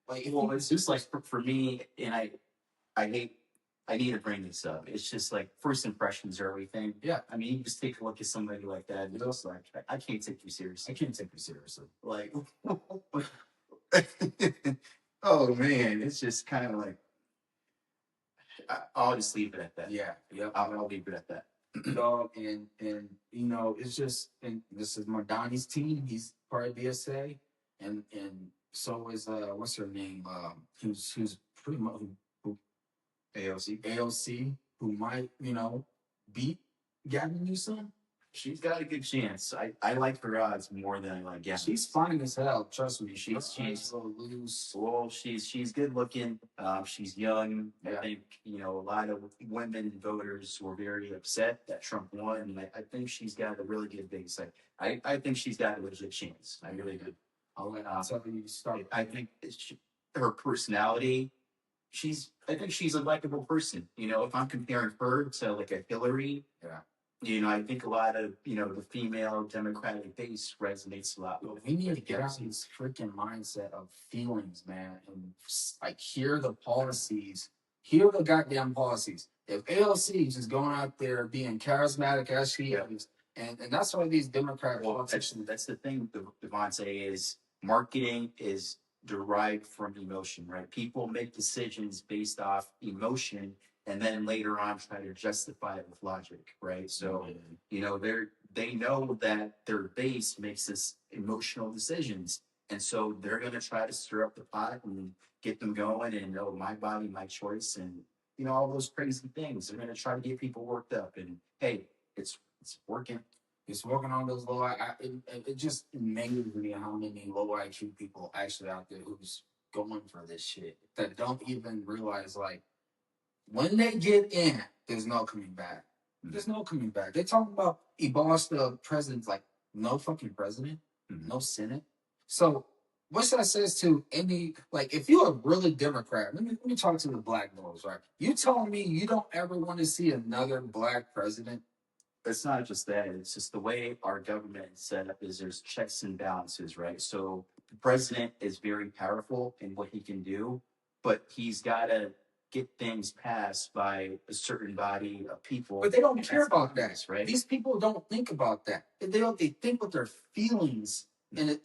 Like, Well, it's just like for me, and I need to bring this up. It's just like first impressions are everything. Yeah. I mean, you just take a look at somebody like that, and it's like, I can't take you seriously. I can't take you seriously. Like, oh man, it's just kind of like, I'll just leave it at that. Yeah. Yep. I'll leave it at that. Dog, and you know, it's just, and this is Mandani's team. He's part of DSA, and so is what's her name? Who's pretty much who AOC, who might, you know, beat Gavin Newsom. She's got a good chance. I like her odds more than I like Gavin. She's fine as hell. Trust me. She's loose. Well, she's good looking. She's young. Yeah. I think, you know, a lot of women voters were very upset that Trump won, and I think she's got a really good base. I think she's got a legit chance. I really do. I'll tell you start. I think her personality. I think she's a likable person. You know, if I'm comparing her to like a Hillary, Yeah. You know, I think a lot of, you know, the female Democratic base resonates a lot with. We need to get out of this freaking mindset of feelings, man, and like hear the policies, hear the goddamn policies. If AOC is just going out there being charismatic as she is, and that's why these Democrat politicians. That's the thing, Devontae, is marketing is derived from emotion, right? People make decisions based off emotion, and then later on try to justify it with logic, right? So, you know, they know that their base makes this emotional decisions, and so they're gonna try to stir up the pot and get them going, and my body, my choice, and you know, all those crazy things. They're gonna try to get people worked up, and hey, it's working. It's working on those low. It just amazes me how many low IQ people actually out there who's going for this shit that don't even realize, like, when they get in, there's no coming back. There's no coming back. They talking about he bossed the president, like, no fucking president, no Senate. So what that says to any, like, if you're a really Democrat, let me talk to the black boys, right? You telling me you don't ever want to see another black president? It's not just that. It's just the way our government is set up is there's checks and balances, right? So the president is very powerful in what he can do, but he's got to get things passed by a certain body of people. But they don't care about that, right? These people don't think about that. They think with their feelings, and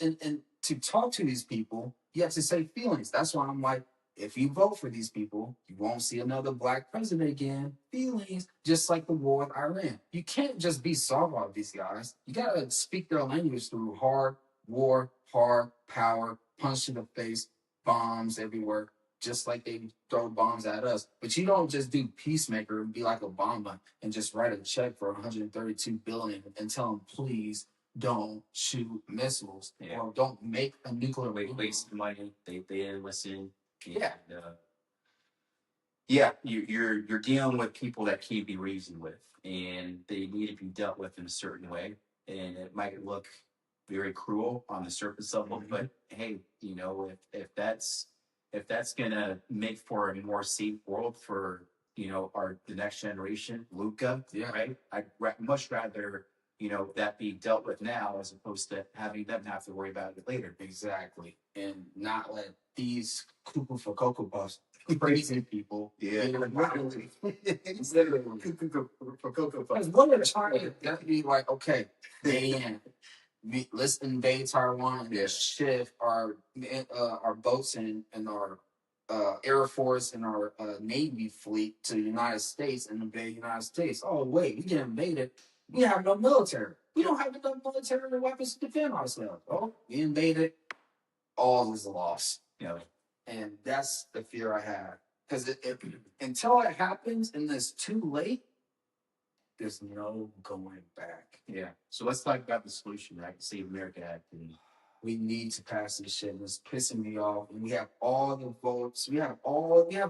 to talk to these people, you have to say feelings. That's why I'm like, if you vote for these people, you won't see another black president again. Feelings, just like the war with Iran. You can't just be soft about these guys. You gotta speak their language through hard war, hard power, punch to the face, bombs everywhere, just like they throw bombs at us. But you don't just do peacemaker and be like Obama and just write a check for $132 billion and tell them, please don't shoot missiles or don't make a nuclear waste money. They didn't listen. Yeah. You're dealing with people that can't be reasoned with, and they need to be dealt with in a certain way. And it might look very cruel on the surface level, but hey, you know, if that's gonna make for a more safe world for, you know, the next generation, Luca, right? I'd much rather, you know, that be dealt with now as opposed to having them have to worry about it later. Exactly. And not let these cuckoo for Cocoa Puffs, crazy people. Yeah. Literally. Cuckoo for Cocoa Puffs. Because what they're trying to be like, okay, let's invade Taiwan and shift our boats and our Air Force and our Navy fleet to the United States and invade the United States. Oh, wait, we get invaded. We have no military. We don't have enough military weapons to defend ourselves. Oh, we invaded. All is lost. Yeah. And that's the fear I have. Because until it happens and it's too late, there's no going back. Yeah. So let's talk about the solution, right? Save America Act. And we need to pass this shit. It's pissing me off. And we have all the votes. We have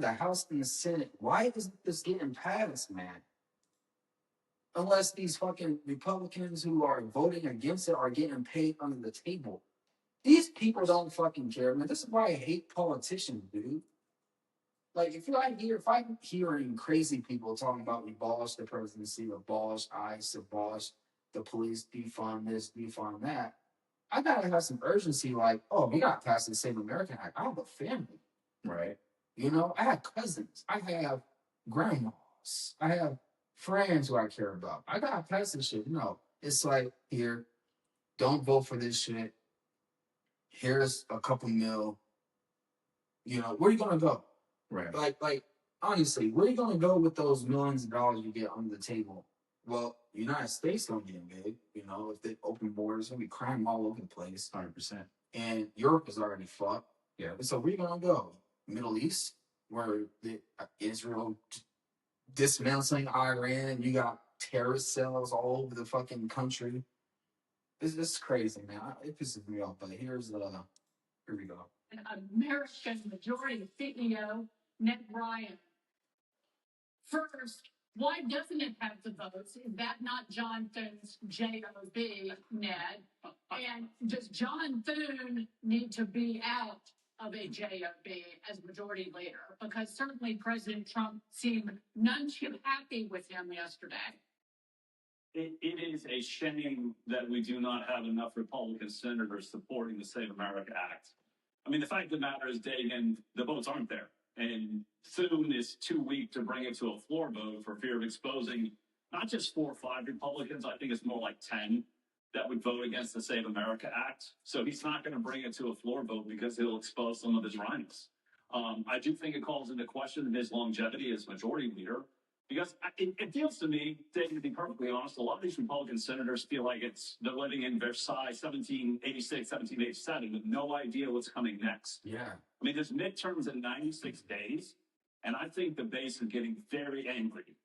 the House and the Senate. Why isn't this getting passed, man? Unless these fucking Republicans who are voting against it are getting paid under the table. These people don't fucking care, man. This is why I hate politicians, dude. Like, if I'm hearing crazy people talking about abolish the presidency, abolish ICE, abolish the police, defund this, defund that, I gotta have some urgency. Like, oh, we gotta pass the Save America Act. I have a family, Right. you know. I have cousins. I have grandmas. I have friends who I care about. I gotta pass this shit. No, it's like, here, don't vote for this shit. Here's a couple mil. You know, where are you gonna go? Right. Like honestly, where are you gonna go with those millions of dollars you get under the table? Well, United States don't get big. You know, if they open borders, there'll be crime all over the place. 100%. And Europe is already fucked. Yeah. So where are you gonna go? Middle East, where Israel dismantling Iran, you got terrorist cells all over the fucking country. This is crazy, man. It pisses me off. But here we go. An American majority CEO, Ned Ryan. First, why doesn't it have the votes? Is that not John Thune's J-O-B, Ned? And does John Thune need to be out of a J-O-B as majority leader? Because certainly President Trump seemed none too happy with him yesterday. It is a shame that we do not have enough Republican senators supporting the Save America Act. I mean, the fact of the matter is, Dagan, the votes aren't there. And Thune is too weak to bring it to a floor vote for fear of exposing not just 4 or 5 Republicans, I think it's more like 10 that would vote against the Save America Act. So he's not going to bring it to a floor vote because he'll expose some of his rivals. I do think it calls into question his longevity as majority leader. Because it feels to me, to be perfectly honest, a lot of these Republican senators feel like they're living in Versailles 1786, 1787 with no idea what's coming next. Yeah. I mean, there's midterms in 96 days, and I think the base is getting very angry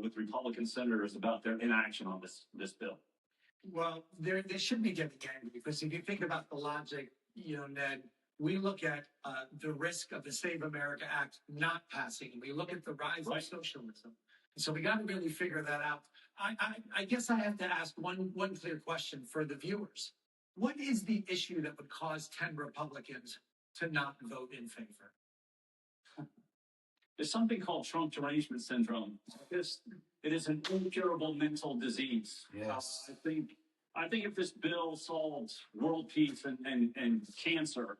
with Republican senators about their inaction on this bill. Well, they should be getting angry because if you think about the logic, Ned, we look at the risk of the Save America Act not passing, and we look at the rise of socialism. And so we got to really figure that out. I guess I have to ask one clear question for the viewers. What is the issue that would cause 10 Republicans to not vote in favor? There's something called Trump derangement syndrome. It is an incurable mental disease. Yes. I think if this bill solved world peace and cancer,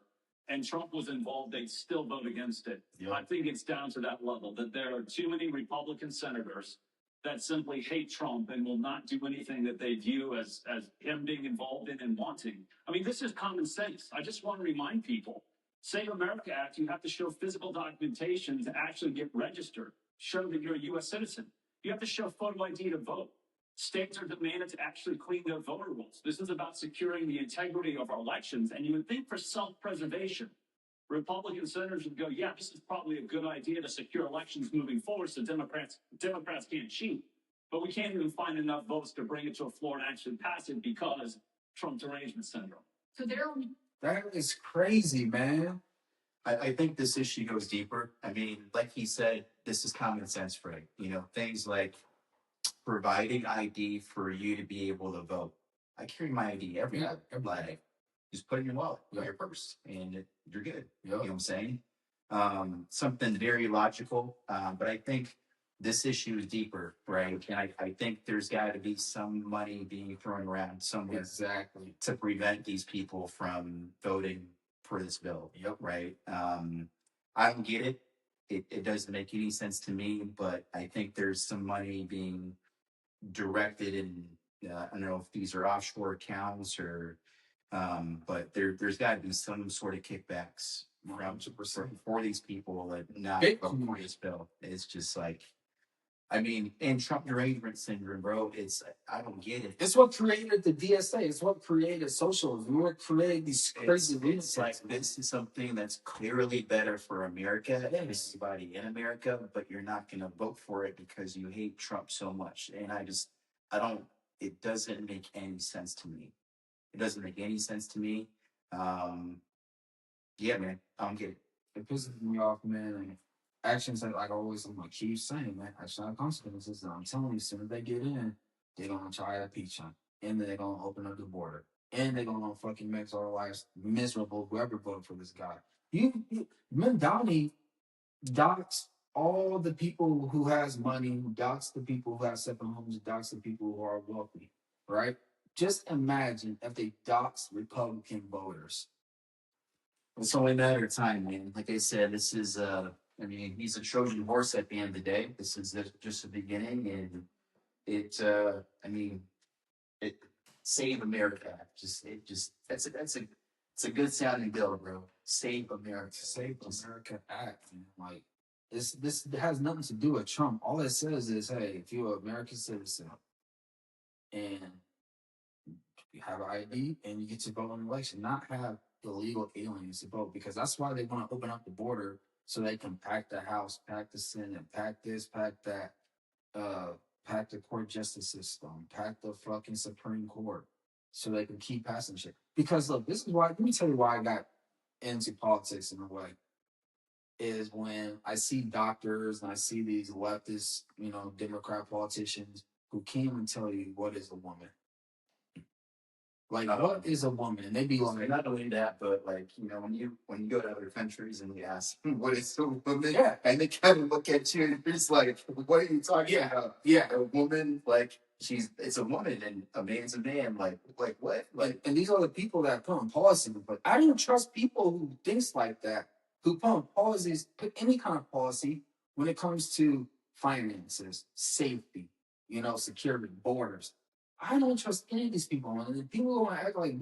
and Trump was involved, they'd still vote against it. Yep. I think it's down to that level, that there are too many Republican senators that simply hate Trump and will not do anything that they view as him being involved in and wanting. I mean, this is common sense. I just want to remind people, Save America Act, you have to show physical documentation to actually get registered, show that you're a U.S. citizen. You have to show photo ID to vote. States are demanded to actually clean their voter rolls. This is about securing the integrity of our elections. And you would think for self-preservation, Republican senators would go, yeah, this is probably a good idea to secure elections moving forward so Democrats can't cheat. But we can't even find enough votes to bring it to a floor and actually pass it because Trump derangement syndrome. So That is crazy, man. I think this issue goes deeper. I mean, like he said, this is common sense, Frank. Things like providing ID for you to be able to vote. I carry my ID everywhere. Like, just put it in your wallet, your purse, and you're good. You know what I'm saying? Something very logical, but I think this issue is deeper, right? And I think there's got to be some money being thrown around somewhere to prevent these people from voting for this bill. Yep. Right. I don't get it. It doesn't make any sense to me, but I think there's some money being directed in, I don't know if these are offshore accounts or, but there's got to be some sort of kickbacks for these people that not vote for this bill. It's just like, I mean, and Trump derangement syndrome, bro, I don't get it. It's what created the DSA. It's what created socialism. What created these crazy things. It's like, this is something that's clearly better for America and everybody in America, but you're not going to vote for it because you hate Trump so much. And it doesn't make any sense to me. It doesn't make any sense to me. Yeah, man, I don't get it. It pisses me off, man. And actions like always, I'm gonna keep saying, man, action have consequences. And I'm telling you, as soon as they get in, they're gonna try to impeach him. And then they're gonna open up the border. and they're gonna fucking make our lives miserable. Whoever voted for this guy, Mandani docks all the people who has money, docks the people who have separate homes, docks the people who are wealthy, right? Just imagine if they dox Republican voters. It's only a matter of time, man. Like I said, this is I mean, he's a Trojan horse at the end of the day. This is just the beginning, and I mean, it Save America. That's it's a good sounding bill, bro. Save America. Save America Act, man. Like this has nothing to do with Trump. All it says is, hey, if you're an American citizen and you have an ID and you get to vote in an election, not have illegal aliens to vote, because that's why they want to open up the border so they can pack the House, pack the Senate, pack this, pack that, pack the court justice system, pack the fucking Supreme Court, so they can keep passing shit. Because look, this is why. Let me tell you why I got into politics in a way. Is when I see doctors and I see these leftist, Democrat politicians who can't even tell you what is a woman. Like, what is a woman? And they be like, not only that, but like, when you go to other countries and you ask what is a woman, yeah, and they kind of look at you and it's like, what are you talking about? Yeah, a woman, like it's a woman and a man's a man. Like what? Like, and these are the people that put on policy. But I don't trust people who thinks like that, who put on policies, put any kind of policy when it comes to finances, safety, security, borders. I don't trust any of these people. And people want to act like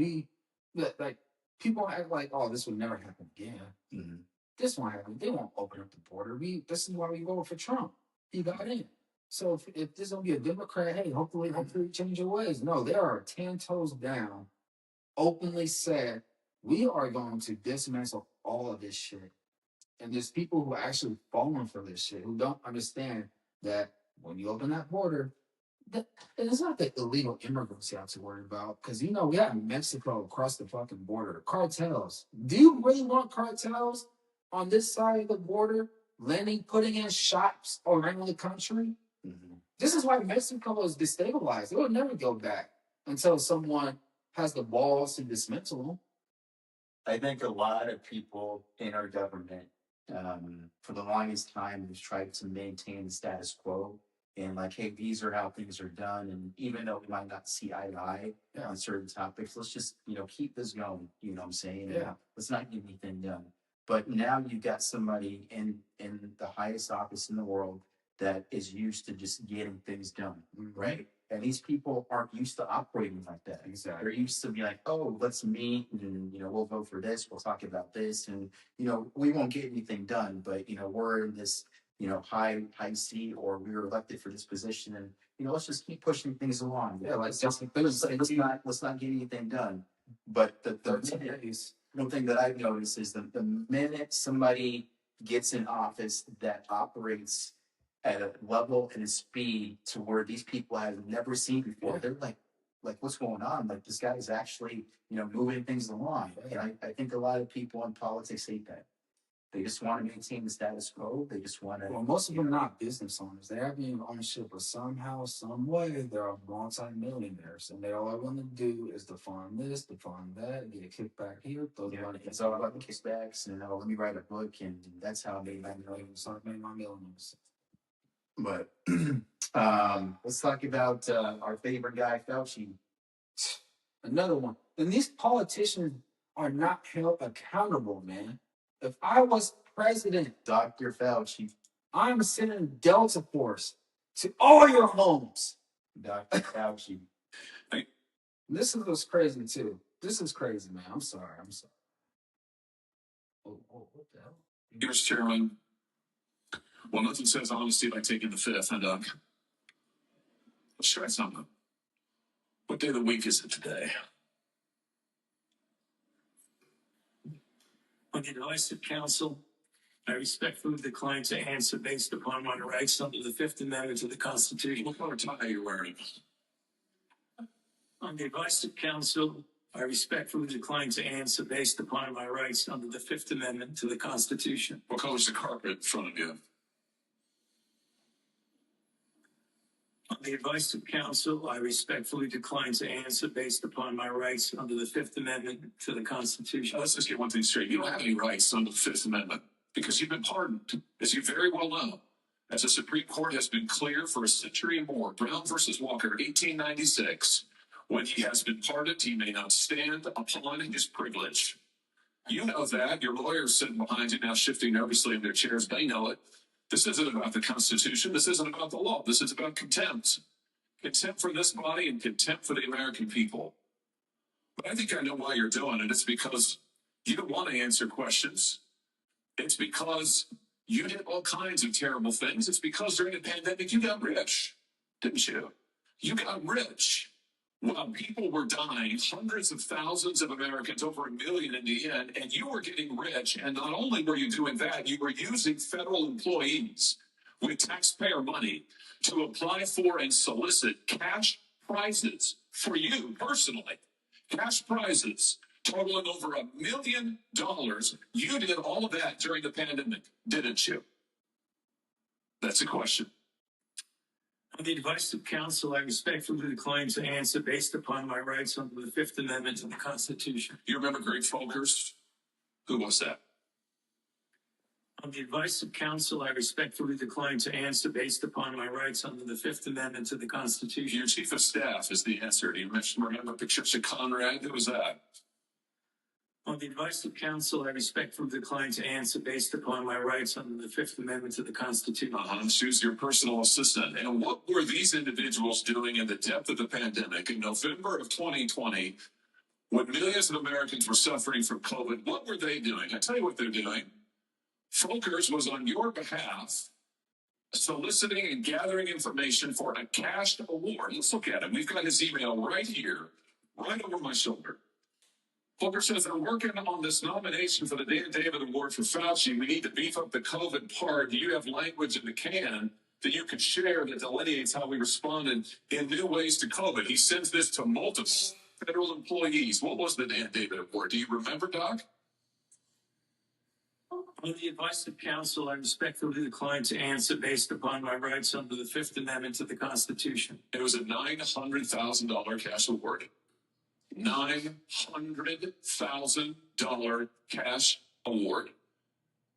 people act like, oh, this would never happen again. mm-hmm. This won't happen. They won't open up the border. This is why we voted for Trump. He got in. So if this gonna be a Democrat, hey, hopefully change your ways. No, they are 10 toes down, openly said, we are going to dismantle all of this shit. And there's people who are actually falling for this shit, who don't understand that when you open that border, it's not the illegal immigrants you have to worry about, because we have Mexico across the fucking border. Cartels. Do you really want cartels on this side of the border putting in shops around the country? Mm-hmm. This is why Mexico is destabilized. It will never go back until someone has the balls to dismantle them. I think a lot of people in our government, for the longest time, has tried to maintain the status quo. And like, hey, these are how things are done. And even though we might not see eye to eye on certain topics, let's just, keep this going. You know what I'm saying? Yeah. And let's not get anything done. But now you've got somebody in the highest office in the world that is used to just getting things done, right? And these people aren't used to operating like that. Exactly. They're used to be like, oh, let's meet and, we'll vote for this. We'll talk about this. And, we won't get anything done, but, we're in this, high seat, or we were elected for this position, and let's just keep pushing things along. Yeah, let's not get anything done. But the one thing that I've noticed is the minute somebody gets in office that operates at a level and a speed to where these people have never seen before, they're like what's going on? Like, this guy is actually moving things along. And I think a lot of people in politics hate that. They just want to maintain the status quo. They just want to. Well, most of them are not business owners. They have ownership, but somehow, some way, they're multi-millionaires, and all I want to do is to fund this, to fund that, get a kickback here, throw the money. It's all about the kickbacks, and let me write a book, and that's how I made my millions. I made my millions. But let's talk about our favorite guy, Fauci. Another one. And these politicians are not held accountable, man. If I was president, Dr. Fauci, I'm sending Delta Force to all your homes. Dr. Fauci. This is what's crazy, too. This is crazy, man. I'm sorry. Oh, what the hell? Here's Chairman. Well, nothing says honesty like taking the fifth, huh, Doc? Let's try something. What day of the week is it today? On the advice of counsel, I respectfully decline to answer based upon my rights under the Fifth Amendment to the Constitution. What color tie are you wearing? On the advice of counsel, I respectfully decline to answer based upon my rights under the Fifth Amendment to the Constitution. What color's the carpet in front of you? On the advice of counsel, I respectfully decline to answer based upon my rights under the Fifth Amendment to the Constitution. Let's just get one thing straight. You don't have any rights under the Fifth Amendment because you've been pardoned, as you very well know. As the Supreme Court has been clear for a century and more, Brown versus Walker, 1896, when he has been pardoned, he may not stand upon his privilege. You know that. Your lawyers sitting behind you now shifting nervously in their chairs. They know it. This isn't about the Constitution. This isn't about the law. This is about contempt. Contempt for this body and contempt for the American people. But I think I know why you're doing it. It's because you don't want to answer questions. It's because you did all kinds of terrible things. It's because during the pandemic, you got rich, didn't you? You got rich. While people were dying, hundreds of thousands of Americans, over 1 million in the end, and you were getting rich. And not only were you doing that, you were using federal employees with taxpayer money to apply for and solicit cash prizes for you personally. Cash prizes totaling over $1 million. You did all of that during the pandemic, didn't you? That's a question. On the advice of counsel, I respectfully decline to answer based upon my rights under the Fifth Amendment to the Constitution. You remember Greg Folkers? Who was that? On the advice of counsel, I respectfully decline to answer based upon my rights under the Fifth Amendment to the Constitution. Your chief of staff is the answer. Do you remember Patricia Conrad? Who was that? On the advice of counsel, I respectfully decline to answer based upon my rights under the Fifth Amendment to the Constitution. She was your personal assistant. And what were these individuals doing in the depth of the pandemic in November of 2020, when millions of Americans were suffering from COVID? What were they doing? I tell you what they're doing. Folkers was on your behalf soliciting and gathering information for a cash award. Let's look at it. We've got his email right here, right over my shoulder. Folkers says, I'm working on this nomination for the Dan David Award for Fauci. We need to beef up the COVID part. Do you have language in the can that you could share that delineates how we responded in new ways to COVID? He sends this to multiple federal employees. What was the Dan David Award? Do you remember, Doc? On the advice of counsel, I respectfully decline to answer based upon my rights under the Fifth Amendment to the Constitution. It was a $900,000 cash award. $900,000 cash award.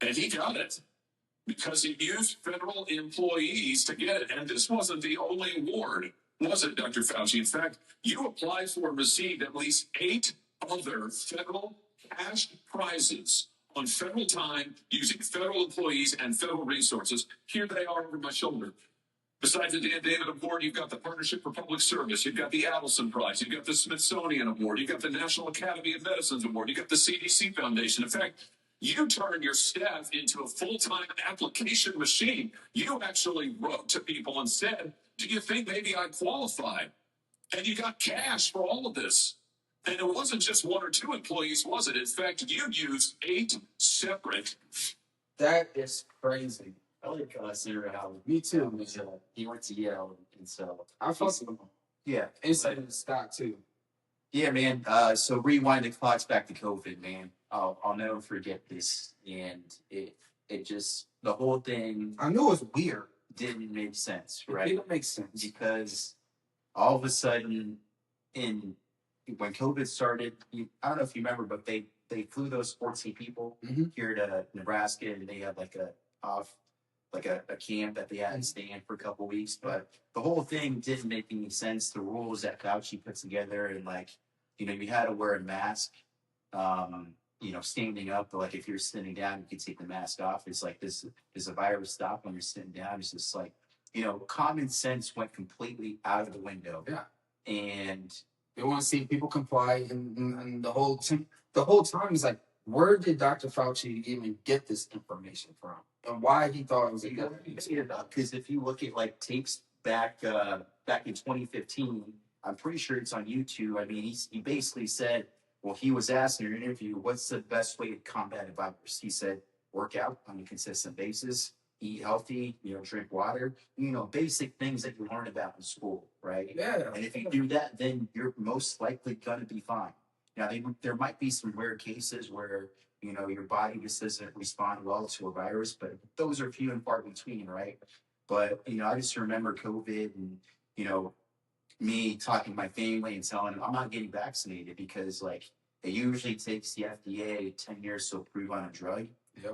And he got it because he used federal employees to get it. And this wasn't the only award, was it, Dr. Fauci? In fact, you applied for and received at least 8 other federal cash prizes on federal time using federal employees and federal resources. Here they are over my shoulder. Besides the Dan David Award, you've got the Partnership for Public Service, you've got the Adelson Prize, you've got the Smithsonian Award, you've got the National Academy of Medicine's Award, you've got the CDC Foundation. In fact, you turned your staff into a full-time application machine. You actually wrote to people and said, do you think maybe I qualify? And you got cash for all of this. And it wasn't just 1 or 2 employees, was it? In fact, you used 8 separate. That is crazy. I like Sarah Howard. Me too. He went to Yale, and so I fuck with him. yeah. Inside of the stock too. Yeah, man. So rewind the clocks back to COVID, man. I'll never forget this, and it just the whole thing I knew it was weird. didn't make sense, It right? didn't make sense. Because all of a sudden, when COVID started, I don't know if you remember, but they flew those 14 people here to Nebraska, and they had like a camp that they had to stay in for a couple of weeks. But the whole thing didn't make any sense. The rules that Fauci put together, and you had to wear a mask, standing up. But if you're sitting down, you can take the mask off. It's like this is a virus stop when you're sitting down. It's just common sense went completely out of the window. Yeah. And They want to see people comply, and the whole time is like, where did Dr. Fauci even get this information from, and why he thought it was a good idea? Because if you look at tapes back in 2015, I'm pretty sure it's on YouTube. I mean, he basically said, well, he was asked in an interview, what's the best way to combat a virus? He said, work out on a consistent basis, eat healthy, drink water, basic things that you learn about in school, right? Yeah. And if you do that, then you're most likely going to be fine. Now, there might be some rare cases where, your body just doesn't respond well to a virus, but those are few and far between, right? But, I just remember COVID, and you know, me talking to my family and telling them I'm not getting vaccinated because like it usually takes the FDA 10 years to approve on a drug,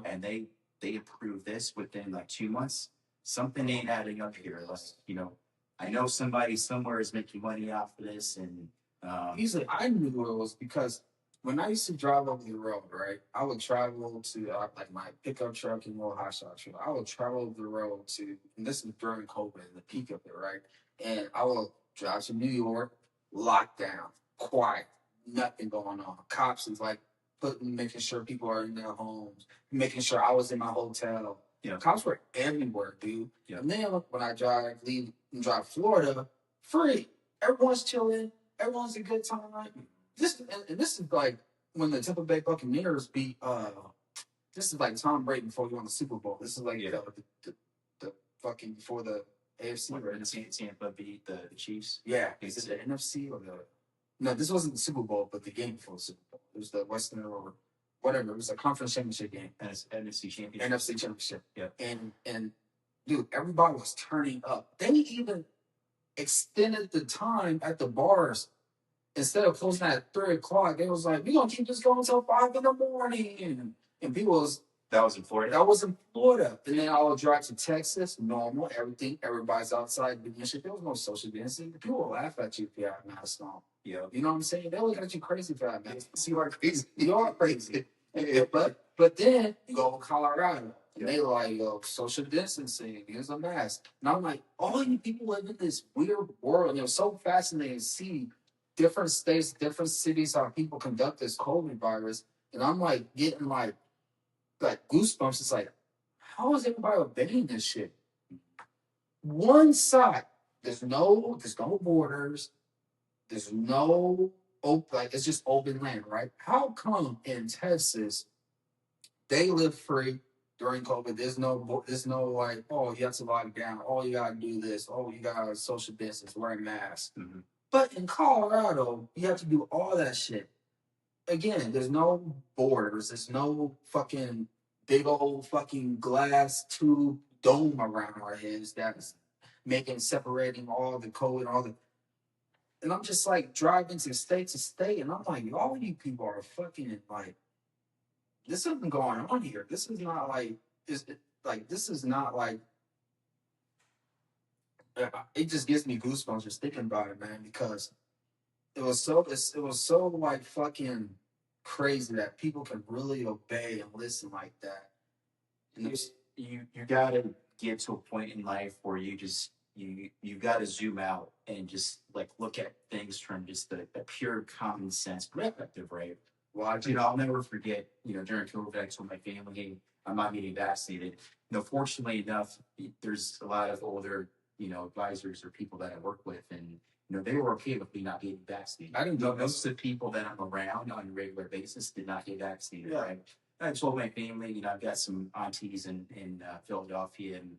and they approve this within like 2 months. Something ain't adding up here. Like, you know, I know somebody somewhere is making money off of this, and easily I knew it was because when I used to drive over the road, right, I would travel to like my pickup truck and little hot shot truck. I would travel over the road to, and this is during COVID, the peak of it, right, and I would drive to New York, lockdown, quiet, nothing going on. Cops is like making sure people are in their homes, making sure I was in my hotel. Yeah. Cops were everywhere, dude. Yeah. And then when I drive Florida, free. Everyone's chilling. Everyone's a good time. This is like when the Tampa Bay Buccaneers beat. This is like Tom Brady before he won the Super Bowl. This is like the fucking before the AFC. right? Tampa beat the Chiefs. Yeah, is it the NFC or the? No, this wasn't the Super Bowl, but the game before the Super Bowl. It was the Western or whatever. It was a conference championship game. And it's NFC championship. NFC championship. Yeah. And dude, everybody was turning up. They even extended the time at the bars. Instead of closing at 3 o'clock, they was like, "We gonna keep this going until 5 in the morning." And people was That was in Florida. that was in Florida. And then I would drive to Texas, normal, everything. Everybody's outside doing shit. There was no social distancing. People will laugh at you if you have a mask on. Yeah. You know what I'm saying? They look at you crazy for that mask. See, you are crazy. You are crazy. But then you go to Colorado. And they like, yo, social distancing, here's a mask. And I'm like, all you people live in this weird world. And it was so fascinating to see different states, different cities, how people conduct this COVID virus. And I'm like getting like goosebumps. It's like, how is everybody obeying this shit? One side, there's no borders, there's no it's just open land, right? How come in Texas they live free during COVID? There's no like, oh, you have to lock down, oh, you gotta do this, oh, you gotta social distance, wearing masks. Mm-hmm. But in Colorado, you have to do all that shit. Again, there's no borders. There's no fucking big old fucking glass tube dome around our heads that's separating all the code, all the. And I'm just like driving to state, and I'm like, all of you people are fucking like, there's something going on here. This is not like, this is not like. It just gives me goosebumps just thinking about it, man, because it was so like fucking crazy that people can really obey and listen like that. And You gotta get to a point in life where you gotta zoom out and just like look at things from just a pure common sense perspective, right? Well, I'll never forget, during COVID, I told my family, hey, I'm not getting vaccinated. Fortunately enough, there's a lot of older, advisors or people that I work with, and they were okay with me not getting vaccinated. I didn't know most of the people that I'm around on a regular basis did not get vaccinated. Yeah. Right? I told my family, I've got some aunties in Philadelphia, and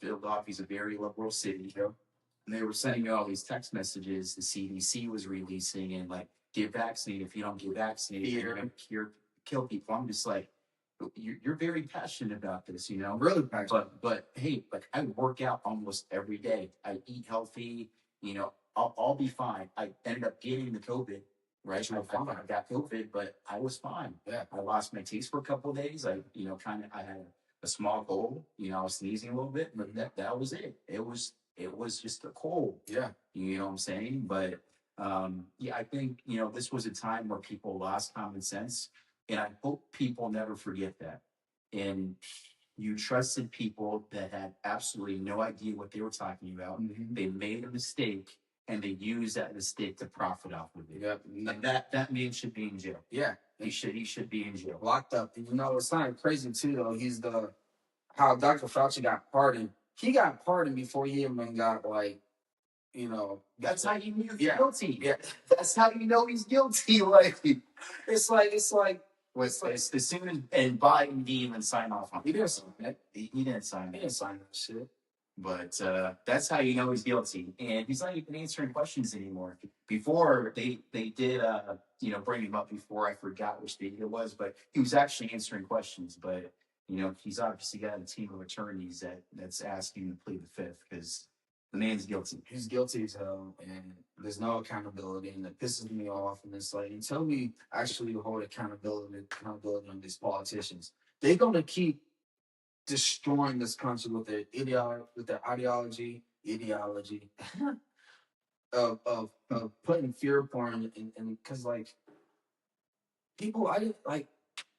Philadelphia's a very liberal city. And they were sending me all these text messages the CDC was releasing, and like, get vaccinated. If you don't get vaccinated, you're going to kill people. I'm just like, you're very passionate about this, really passionate. But hey, like, I work out almost every day. I eat healthy. I'll be fine. I ended up getting the COVID, right? I got COVID, but I was fine. Yeah. I lost my taste for a couple of days. I had a small cold. I was sneezing a little bit, but that was it. It was just a cold. Yeah. You know what I'm saying? But I think, this was a time where people lost common sense, and I hope people never forget that. And you trusted people that had absolutely no idea what they were talking about. Mm-hmm. They made a mistake, and they used that mistake to profit off of it. Yep. And that man should be in jail. Yeah. He should be in jail. Locked up. And it's kind of crazy too, though. He's how Dr. Fauci got pardoned. He got pardoned before he even got that's how you knew he's yeah. guilty. Yeah. That's how you know he's guilty. Like, it's like as soon as and Biden didn't even sign off on it. He didn't sign it. He didn't sign it. He didn't sign that shit. But that's how you know he's guilty. And he's not even answering questions anymore. Before they did bring him up before, I forgot which date it was, but he was actually answering questions. But he's obviously got a team of attorneys that's asking him to plead the fifth, because The man's guilty. He's guilty as hell, and there's no accountability, and it pisses me off. And it's like, until we actually hold accountability on these politicians, they're gonna keep destroying this country with their ideology of putting fear porn and because like people, I like,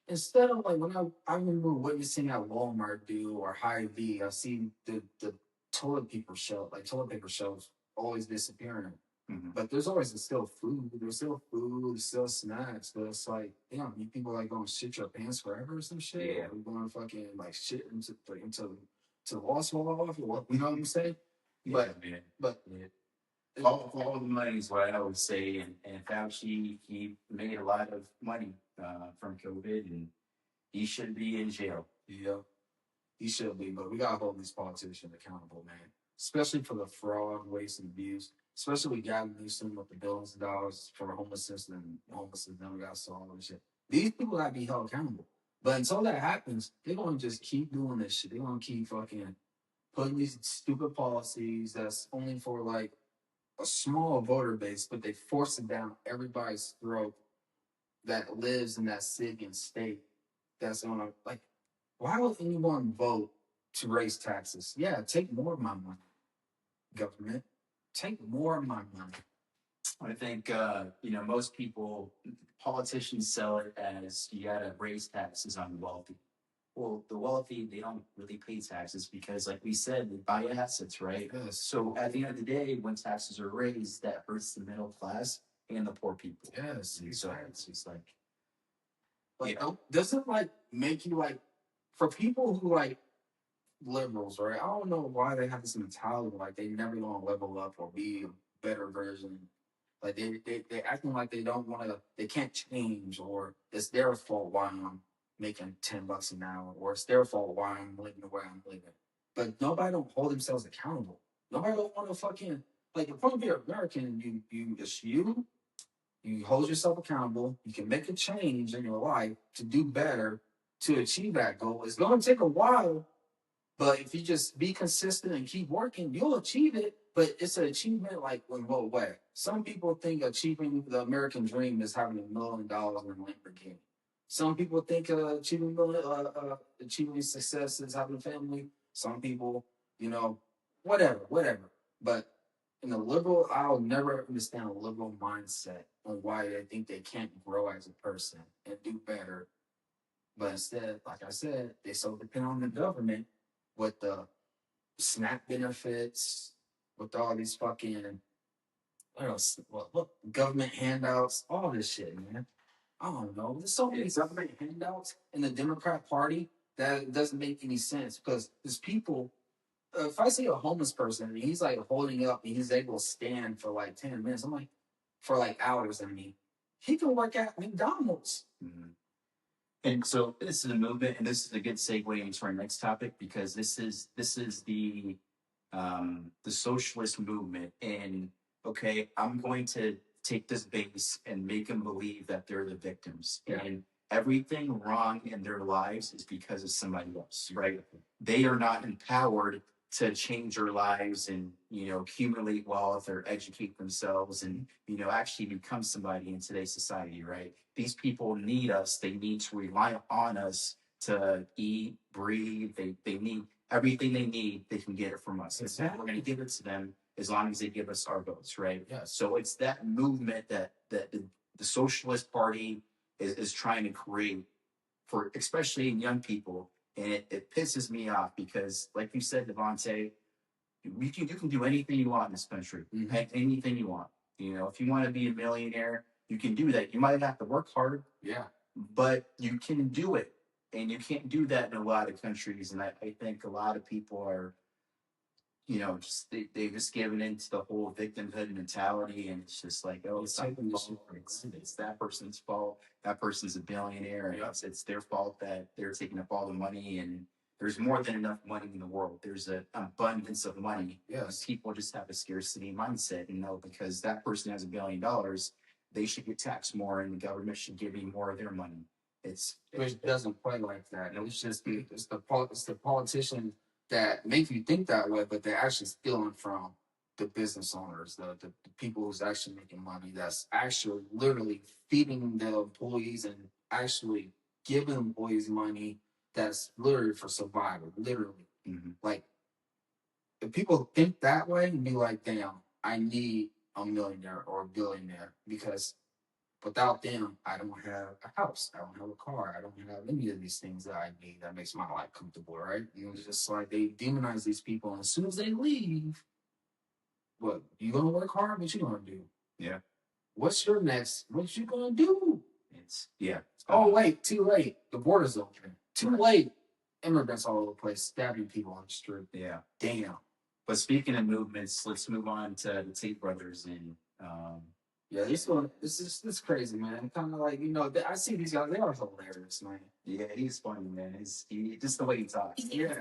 instead of like, when I remember witnessing at Walmart do or Hy-Vee, I see the toilet paper shelves always disappearing. Mm-hmm. But there's always still food. There's still snacks. But it's like, damn, you people like going to shit your pants forever or some shit. Yeah. Or going to fucking like shit into the wall swallow off or what? You know what I'm saying? But yeah, man. But yeah. All the money is what I always say, and Fauci, he made a lot of money from COVID, and he should be in jail. Yeah, he should be, but we gotta hold these politicians accountable, man. Especially for the fraud, waste, and abuse. Especially with Gavin Newsom with the billions of dollars for homelessness, and homelessness never got solved and shit. These people gotta be held accountable. But until that happens, they're gonna just keep doing this shit. They're gonna keep fucking putting these stupid policies that's only for like a small voter base, but they force it down everybody's throat that lives in that city and state. That's gonna, like, why would anyone vote to raise taxes? Yeah, take more of my money, government. Take more of my money. I think most people, politicians sell it as you gotta raise taxes on the wealthy. Well, the wealthy, they don't really pay taxes because, like we said, they buy assets, right? Yes. So at the end of the day, when taxes are raised, that hurts the middle class and the poor people. Yes. And so it's just like, doesn't like make you like, for people who like liberals, right? I don't know why they have this mentality like they never gonna level up or be a better version. Like they acting like they don't want to, they can't change, or it's their fault why I'm making $10 an hour, or it's their fault why I'm living the way I'm living. But nobody don't hold themselves accountable. Nobody don't want to fucking, like, if you're an American, you hold yourself accountable. You can make a change in your life to do better, to achieve that goal. It's going to take a while, but if you just be consistent and keep working, you'll achieve it. But it's an achievement like in what way? Some people think achieving the American dream is having $1 million in a Lamborghini. Some people think achieving success is having a family. Some people, whatever. But in the liberal, I'll never understand a liberal mindset on why they think they can't grow as a person and do better. But instead, like I said, they so depend on the government with the SNAP benefits, with all these fucking, what government handouts, all this shit, man. I don't know. There's so many government handouts in the Democrat Party that it doesn't make any sense, because there's people. If I see a homeless person and he's like holding up and he's able to stand for like 10 minutes, I'm like, for like hours, he can work at McDonald's. Mm-hmm. And so this is a movement, and this is a good segue into our next topic, because this is the socialist movement. And okay, I'm going to take this base and make them believe that they're the victims, and everything wrong in their lives is because of somebody else, right? They are not empowered to change their lives and accumulate wealth or educate themselves and actually become somebody in today's society, right? These people need us. They need to rely on us to eat, breathe. They need everything they need. They can get it from us. Exactly. We're going to give it to them as long as they give us our votes, right? Yeah. So it's that movement that the Socialist Party is trying to create for, especially in young people. And it pisses me off because, like you said, Devontae, you can do anything you want in this country. Mm-hmm. Anything you want. If you want to be a millionaire, you can do that. You might have to work hard. Yeah. But you can do it. And you can't do that in a lot of countries. And I think a lot of people are, they've just given into the whole victimhood mentality, and it's just like, oh, it's that person's fault. That person's a billionaire, and it's their fault that they're taking up all the money. And there's more than enough money in the world. There's an abundance of money. Yes. People just have a scarcity mindset, because that person has $1 billion, they should get taxed more, and the government should give you more of their money. Which doesn't play like that. It's just it's the politician that make you think that way, but they're actually stealing from the business owners, the people who's actually making money, that's actually literally feeding the employees and actually giving employees money that's literally for survival, literally. Like, if people think that way and be like, damn, I need a millionaire or a billionaire because without them, I don't have a house, I don't have a car, I don't have any of these things that I need that makes my life comfortable, right? And it's just like they demonize these people, and as soon as they leave, what you gonna work hard? What you gonna do? Yeah. What's your next? What you gonna do? It's yeah. Oh wait, too late. The border's open. Too late. Immigrants all over the place stabbing people on the street. Yeah. Damn. But speaking of movements, let's move on to the Tate Brothers and yeah, this is crazy, man. Kind of like, I see these guys, they are hilarious, man. Yeah, he's funny, man. Just the way he talks. Yeah.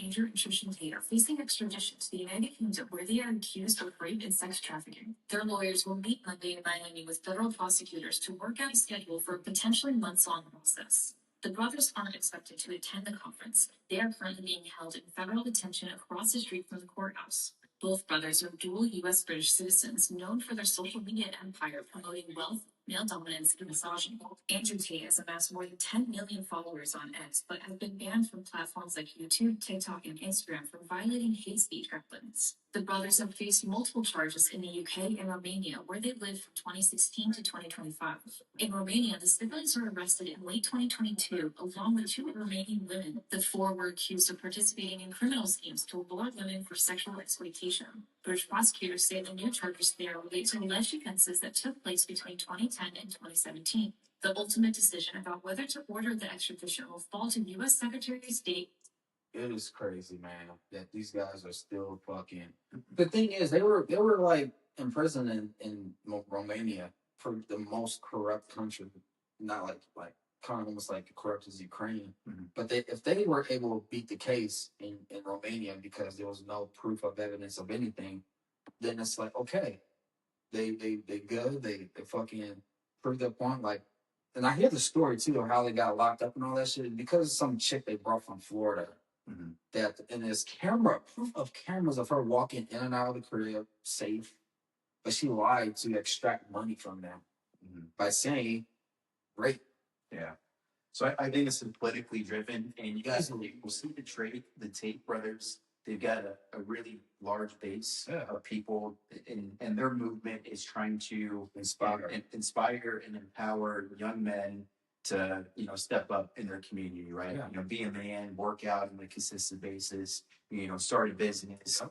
Andrew and Trishan Tate are facing extradition to the United Kingdom, where they are accused of rape and sex trafficking. Their lawyers will meet Monday in Miami with federal prosecutors to work out a schedule for a potentially months-long process. The brothers aren't expected to attend the conference. They are currently being held in federal detention across the street from the courthouse. Both brothers are dual U.S.-British citizens known for their social media empire promoting wealth, male dominance, and misogyny. Andrew Tate has amassed more than 10 million followers on X, but has been banned from platforms like YouTube, TikTok, and Instagram for violating hate speech guidelines. The brothers have faced multiple charges in the UK and Romania, where they lived from 2016 to 2025. In Romania, the siblings were arrested in late 2022, along with 2 Romanian women. The 4 were accused of participating in criminal schemes to lure women for sexual exploitation. British prosecutors say the new charges there relate to alleged offenses that took place between 2010 and 2017. The ultimate decision about whether to order the extradition will fall to U.S. Secretary of State. It is crazy, man, that these guys are still fucking. The thing is, they were like in prison in Romania for the most corrupt country, not like kind of almost like corrupt as Ukraine. But if they were able to beat the case in Romania because there was no proof of evidence of anything, then it's like, okay, they good, they fucking proved their point. Like, and I hear the story too of how they got locked up and all that shit because of some chick they brought from Florida. That and there's proof of cameras of her walking in and out of the crib safe, but she lied to extract money from them by saying rape. Yeah. So I think it's politically driven, and you guys will see the Tate Brothers. They've got a really large base of people, and their movement is trying to inspire and empower young men to step up in their community, right? Yeah. Be a man, work out on a consistent basis, start a business,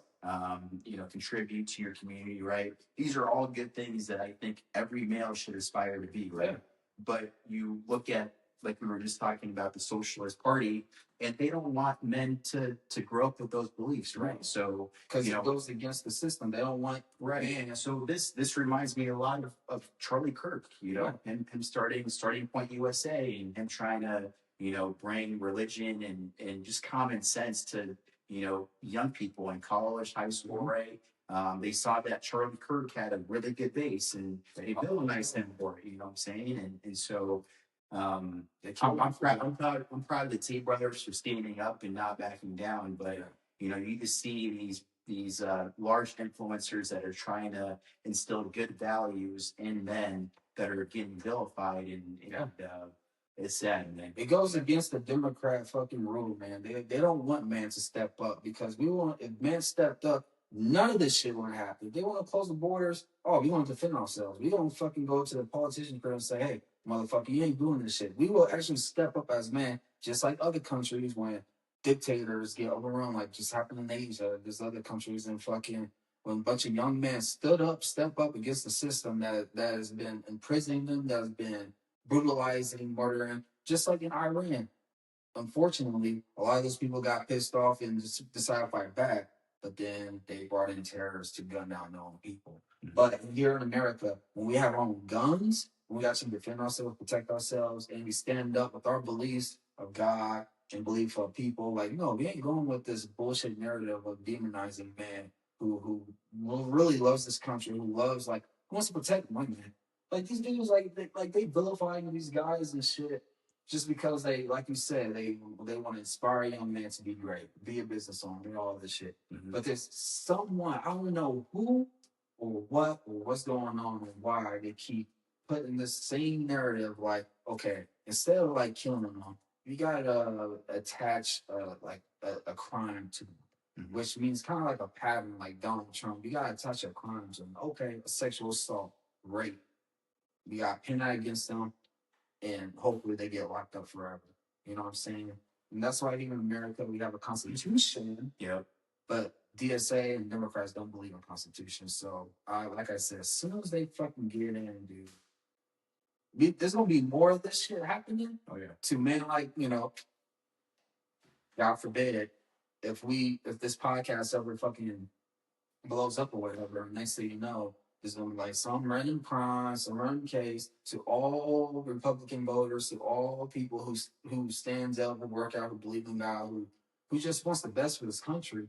contribute to your community, right? These are all good things that I think every male should aspire to be, right? Yeah. But you look at, like we were just talking about, the Socialist Party, and they don't want men to grow up with those beliefs, right? So because it goes against the system. They don't want man. So this reminds me a lot of Charlie Kirk, him starting Point USA, and him trying to bring religion and just common sense to young people in college, high school, right? They saw that Charlie Kirk had a really good base, and they villainized him for it. You know what I'm saying? And so I'm proud of the Tate Brothers for standing up and not backing down. But you just see these large influencers that are trying to instill good values in men that are getting vilified, and it's sad, man. It goes against the Democrat fucking rule, man. They don't want men to step up because if men stepped up, none of this shit would happen. If they want to close the borders, we want to defend ourselves. We don't fucking go to the politicians and say, hey, motherfucker, you ain't doing this shit. We will actually step up as men, just like other countries when dictators get overrun, like just happened in Asia. There's other countries and fucking when a bunch of young men step up against the system that has been imprisoning them, that has been brutalizing, murdering, just like in Iran. Unfortunately, a lot of those people got pissed off and just decided to fight back. But then they brought in terrorists to gun down their own people. But here in America, when we have our own guns, when we actually defend ourselves, protect ourselves, and we stand up with our beliefs of God and belief of people, like, no, we ain't going with this bullshit narrative of demonizing man who really loves this country, who wants to protect women. Like these dudes, like they vilifying these guys and shit. just because they, like you said, they want to inspire a young man to be great, be a business owner, and all this shit. But there's someone, I don't know who or what's going on and why they keep putting this same narrative. Like, okay, instead of like killing them, you gotta attach like a crime to them, which means kind of like a pattern, like Donald Trump. You gotta attach a crime to them. Okay, a sexual assault, rape. We got pin that against them, and hopefully they get locked up forever. You know what I'm saying? And that's why even in America we have a constitution. Yep. But DSA and Democrats don't believe in constitution. So, like I said, as soon as they fucking get in, dude, there's gonna be more of this shit happening. Oh yeah. To men like, you know, God forbid it, if this podcast ever fucking blows up or whatever, next thing you know, there's gonna be like some random crime, some random case to all Republican voters, to all people who stands up and work out, who believe in God, who just wants the best for this country,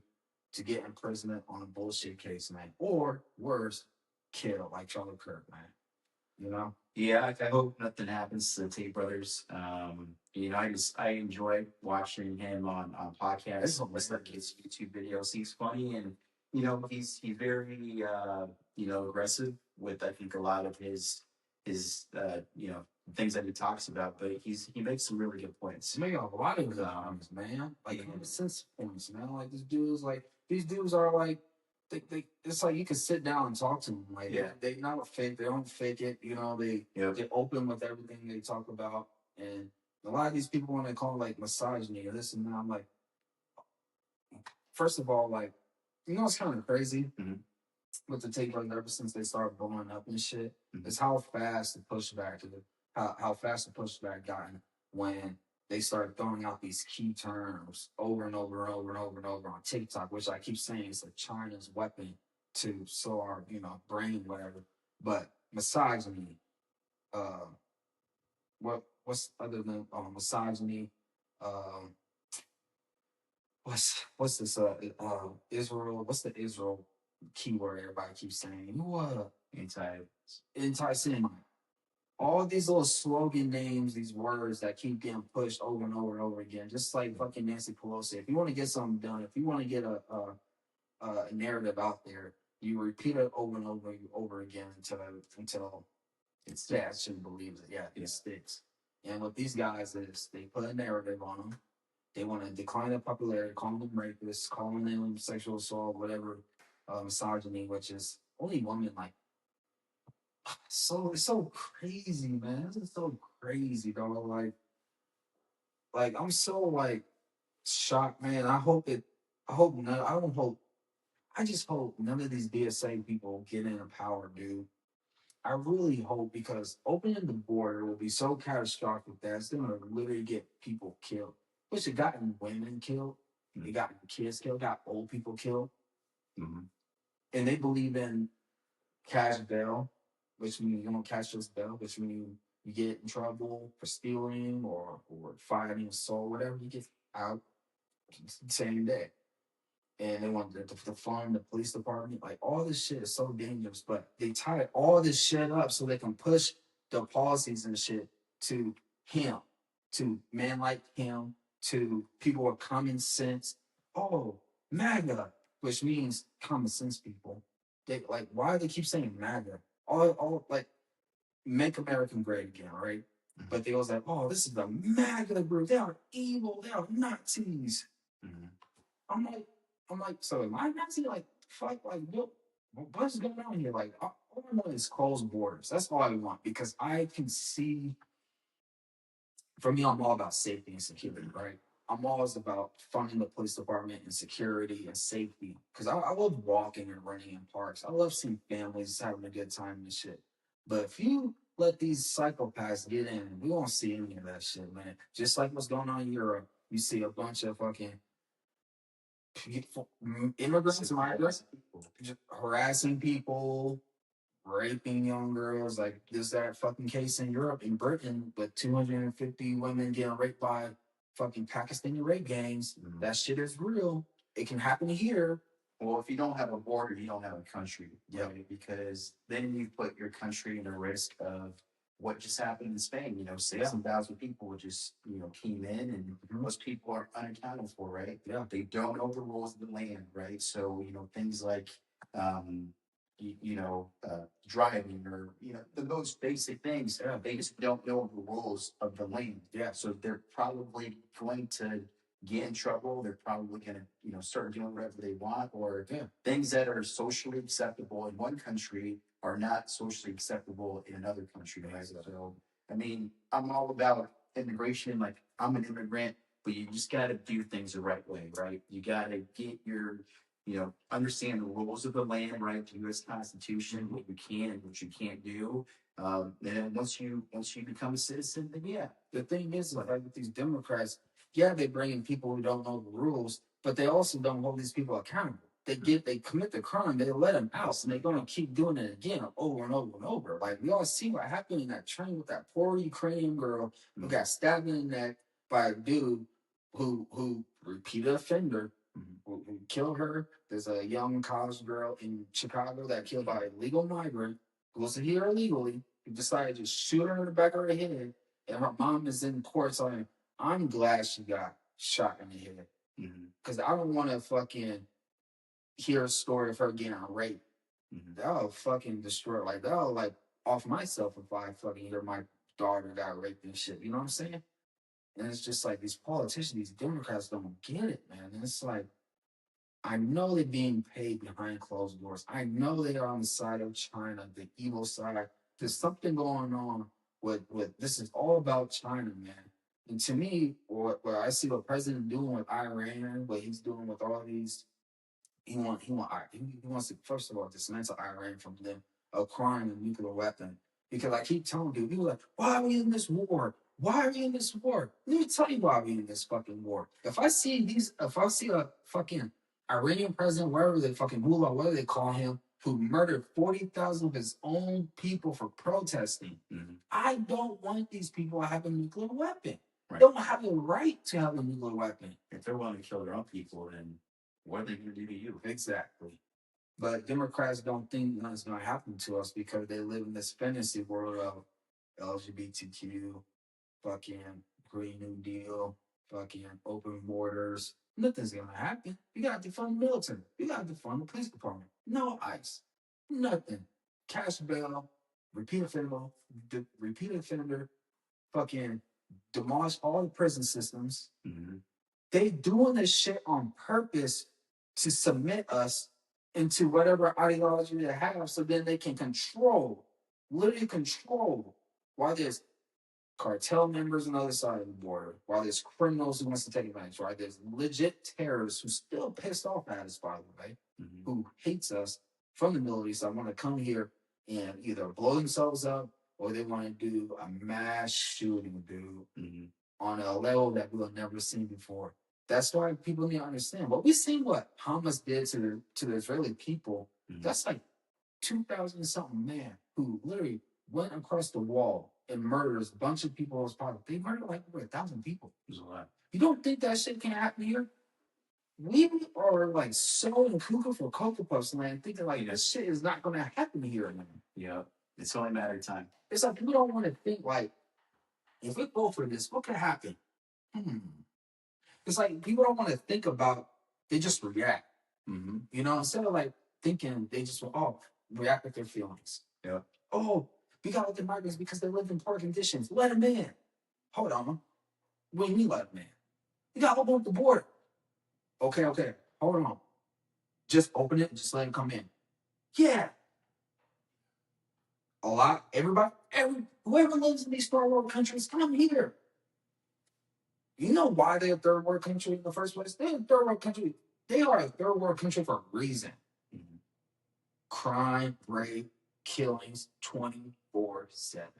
to get imprisonment on a bullshit case, man. Or worse, killed like Charlie Kirk, man. You know? Yeah, I hope nothing happens to the Tate brothers. You know, I enjoy watching him on podcasts, like his YouTube videos. He's funny, and you know, he's very you know, aggressive with, I think, a lot of his you know, things that he talks about. But he makes some really good points. He made a lot of good points, man. Like common sense points, man. Like these dudes are like they it's like you can sit down and talk to them. Like they not fake, they don't fake it. You know, they're open with everything they talk about. And a lot of these people, when they call it like misogyny or this and that, I'm like, first of all, like, you know, it's kind of crazy with the Tate Brothers ever since they started blowing up and shit. Is how fast the pushback, how fast the pushback gotten when they started throwing out these key terms over and over and over and over and over on TikTok, which I keep saying is like China's weapon to sow our, you know, brain, whatever. But misogyny, what's other than misogyny? What's this? Israel. What's the Israel keyword everybody keeps saying? Anti-Semite. All these little slogan names, these words that keep getting pushed over and over and over again, just like fucking Nancy Pelosi. If you want to get something done, if you want to get a narrative out there, you repeat it over and over again until it's actually believes it. Yeah, it sticks. And what these guys is, they put a narrative on them. They want to decline their popularity, calling them rapists, calling them sexual assault, whatever, misogyny, which is only women like. So it's so crazy, man. This is so crazy, dog. Like I'm so like shocked, man. I just hope none of these DSA people get into power, dude. I really hope, because opening the border will be so catastrophic that it's gonna literally get people killed. Which it gotten women killed, it got kids killed, got old people killed. And they believe in cash bail, which means you don't catch this bail, which means you get in trouble for stealing or fighting, assault, whatever, you get out same day. And they want to fund the police department. Like, all this shit is so dangerous, but they tie all this shit up so they can push the policies and shit to him, to men like him, to people with common sense. Oh, MAGA, which means common sense people. They like, why do they keep saying MAGA? All like, make America great again, right? But they always like, oh, this is the MAGA group. They are evil. They are Nazis. I'm like, so am I Nazi? Like, fuck, like, what's going on here? Like, all I want is closed borders. That's all I want, because I can see. For me, I'm all about safety and security, right? I'm always about funding the police department and security and safety, because I love walking and running in parks. I love seeing families having a good time and shit. But if you let these psychopaths get in, we won't see any of that shit, man. Just like what's going on in Europe, you see a bunch of fucking immigrants, migrants, just harassing people, raping young girls. Like, there's that fucking case in Europe, in Britain, with 250 women getting raped by fucking Pakistani rape gangs. That shit is real. It can happen here. Well, if you don't have a border, you don't have a country, right? Because then you put your country in a risk of what just happened in Spain. 60,000 people just, came in, and most people are unaccounted for, right? Yeah. They don't know the rules of the land, right? So, things like, driving, or, the most basic things, they just don't know the rules of the land. Yeah. So they're probably going to get in trouble. They're probably going to, start doing whatever they want, or things that are socially acceptable in one country are not socially acceptable in another country, right? So, I mean, I'm all about immigration. Like, I'm an immigrant, but you just got to do things the right way, right? You got to get your, understand the rules of the land, right? The U.S. Constitution, what you can and what you can't do. And then once you become a citizen, then the thing is, like with these Democrats, they bring in people who don't know the rules, but they also don't hold these people accountable. They commit the crime, they let them out, and they're gonna keep doing it again over and over and over. Like, we all see what happened in that train with that poor Ukrainian girl who got stabbed in the neck by a dude who repeated offender, who killed her. There's a young college girl in Chicago that killed by a legal migrant who wasn't here illegally, who decided to shoot her in the back of her head, and her mom is in court saying, I'm glad she got shot in the head. Because I don't want to fucking hear a story of her getting raped. That'll fucking destroy, like, that'll, like, off myself if I fucking hear my daughter got raped and shit. You know what I'm saying? And it's just like, these politicians, these Democrats don't get it, man. And it's like, I know they're being paid behind closed doors. I know they are on the side of China, the evil side. There's something going on with this is all about China, man. And to me, what I see what President doing with Iran, what he's doing with all these, he wants to, first of all, dismantle Iran from them acquiring a nuclear weapon. Because I keep telling people like, why are we in this war? Why are we in this war? Let me tell you why we're in this fucking war. If I see a fucking Iranian president, wherever they fucking mullah, whatever they call him, who murdered 40,000 of his own people for protesting, I don't want these people to have a nuclear weapon. Right. They don't have the right to have a nuclear weapon. If they're willing to kill their own people, then what are they going to do to you? Exactly. But Democrats don't think nothing's going to happen to us because they live in this fantasy world of LGBTQ, fucking Green New Deal, fucking open borders. Nothing's going to happen. You got to defund the military. You got to defund the police department. No ICE. Nothing. Cash bail, repeat offender, fucking demolish all the prison systems. They doing this shit on purpose to submit us into whatever ideology they have, so then they can literally control, while there's cartel members on the other side of the border, while there's criminals who wants to take advantage, while there's legit terrorists who still pissed off at us, by the way, who hates us from the Middle East, that want to come here and either blow themselves up or they want to do a mass shooting, dude, on a level that we've never seen before. That's why people need to understand. But we've seen what Hamas did to the Israeli people. That's like 2,000 something man who literally went across the wall and murdered a bunch of people as part of. They murdered like over 1,000 people. There's a lot. You don't think that shit can happen here? We are like so in cuckoo for Cocoa Puffs land, thinking like this shit is not going to happen here, man. Yeah, it's only a matter of time. It's like people don't want to think like, if we go for this, what could happen? It's like people don't want to think about. They just react. You know, instead of like thinking, they just react with their feelings. Yeah. Oh, we got the migrants because they live in poor conditions. Let them in. Hold on. What do you mean let them in? You got to open up the border. Okay. Hold on. Just open it and just let them come in. Yeah. Whoever lives in these third world countries, come here. You know why they're a third world country in the first place? They're a third world country. They are a third world country for a reason. Crime, rape, killings, 24/7.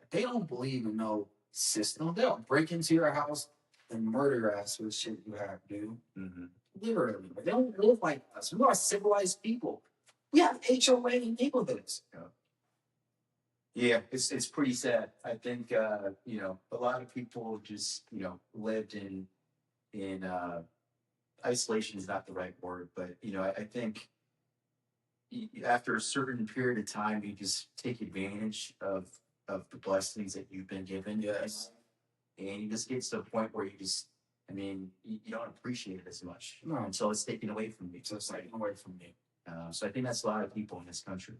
They don't believe in no system. They'll break into your house and murder your ass for the shit you have, dude. Literally. But they don't live like us. We are civilized people. We have HOA in neighborhoods. Yeah, it's pretty sad. I think a lot of people just lived in isolation is not the right word, but I think after a certain period of time, you just take advantage of the blessings that you've been given. Yes. And you just get to a point where you don't appreciate it as much No. until it's taken away from you. So it's taken away from me. So I think that's a lot of people in this country.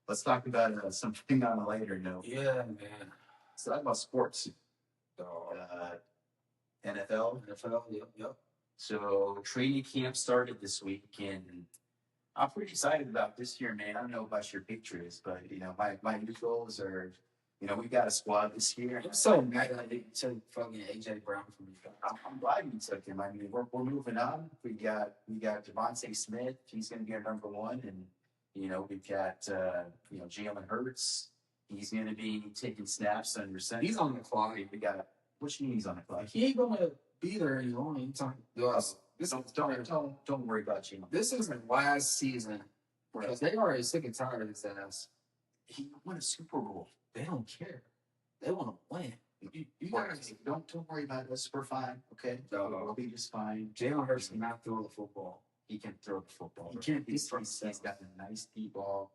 Let's talk about something on a lighter note. Yeah, man. Let's talk about sports. NFL. Yep. So training camp started this week, and I'm pretty excited about this year, man. I don't know about your Patriots, but my new goals are, we've got a squad this year. I'm so mad that they took fucking AJ Brown from me. I'm glad you took him. I mean, we're moving on. We got Devontae Smith. He's going to be our number one, and we've got Jalen Hurts. He's going to be taking snaps under center. He's on the clock. We got what you mean he's on the clock? He ain't gonna be there any longer. Don't worry about Jalen. This is the last season because they already sick and tired of his ass. He won a Super Bowl. They don't care. They want to win. You guys don't worry about us. We're fine. Okay, we'll be just fine. Jalen Hurts cannot throw the football. He can throw the football. He can't. He's got a nice deep ball.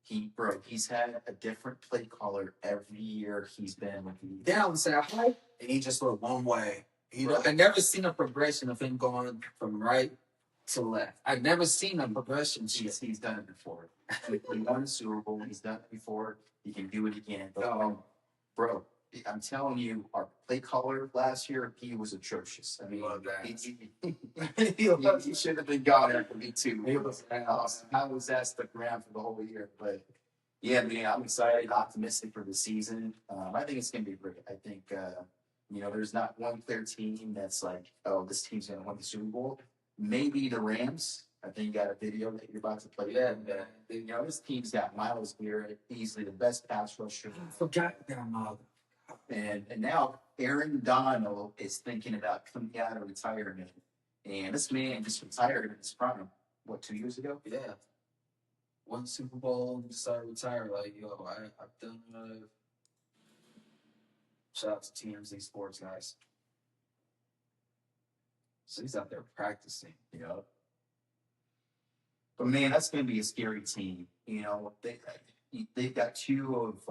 He's had a different play caller every year he's been with the down say hi, and he just went one way. I never seen a progression of him going from right to left. I've never seen a progression. He's done it before. He won the Super Bowl. He's done it before. He can do it again. Bro, I'm telling you, our play caller last year, he was atrocious. I mean, he should have been gone after me too. He was awesome. I was asked to around for the whole year, but yeah, man, I'm excited, optimistic for the season. I think it's gonna be great. I think there's not one clear team that's like, oh, this team's gonna win the Super Bowl. Maybe the Rams. I think you got a video that you're about to play. Yeah. This team's got Myles Garrett, easily the best pass rusher. I forgot that mother. And now Aaron Donald is thinking about coming out of retirement. And this man just retired in his prime, 2 years ago? Yeah. Won Super Bowl and decided to retire. Like, I've done shout out to TMZ Sports, guys. So he's out there practicing. Yep. But man, that's gonna be a scary team. They've got two of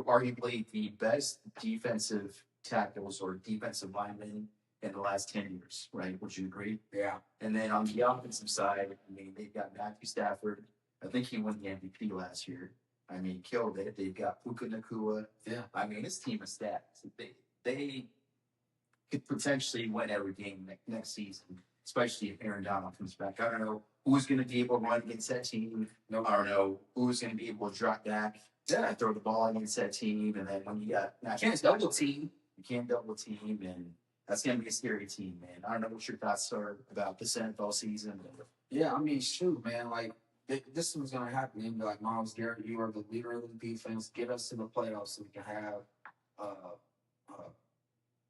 arguably the best defensive tackles or defensive linemen in the last 10 years, right? Would you agree? Yeah. And then on the offensive side, I mean, they've got Matthew Stafford. I think he won the MVP last year. I mean, killed it. They've got Puka Nacua. Yeah. I mean, this team is stacked. They could potentially win every game next season, especially if Aaron Donald comes back. I don't know who's going to be able to run against that team. Nope. I don't know who's going to be able to drop back. Yeah. Throw the ball against that team, and then when you got you can't double team, and that's gonna be a scary team, man. I don't know what your thoughts are about this NFL season. Yeah, I mean, shoot, man, like this was gonna happen. They'd be like, Myles Garrett, you are the leader of the defense. Get us to the playoffs so we can have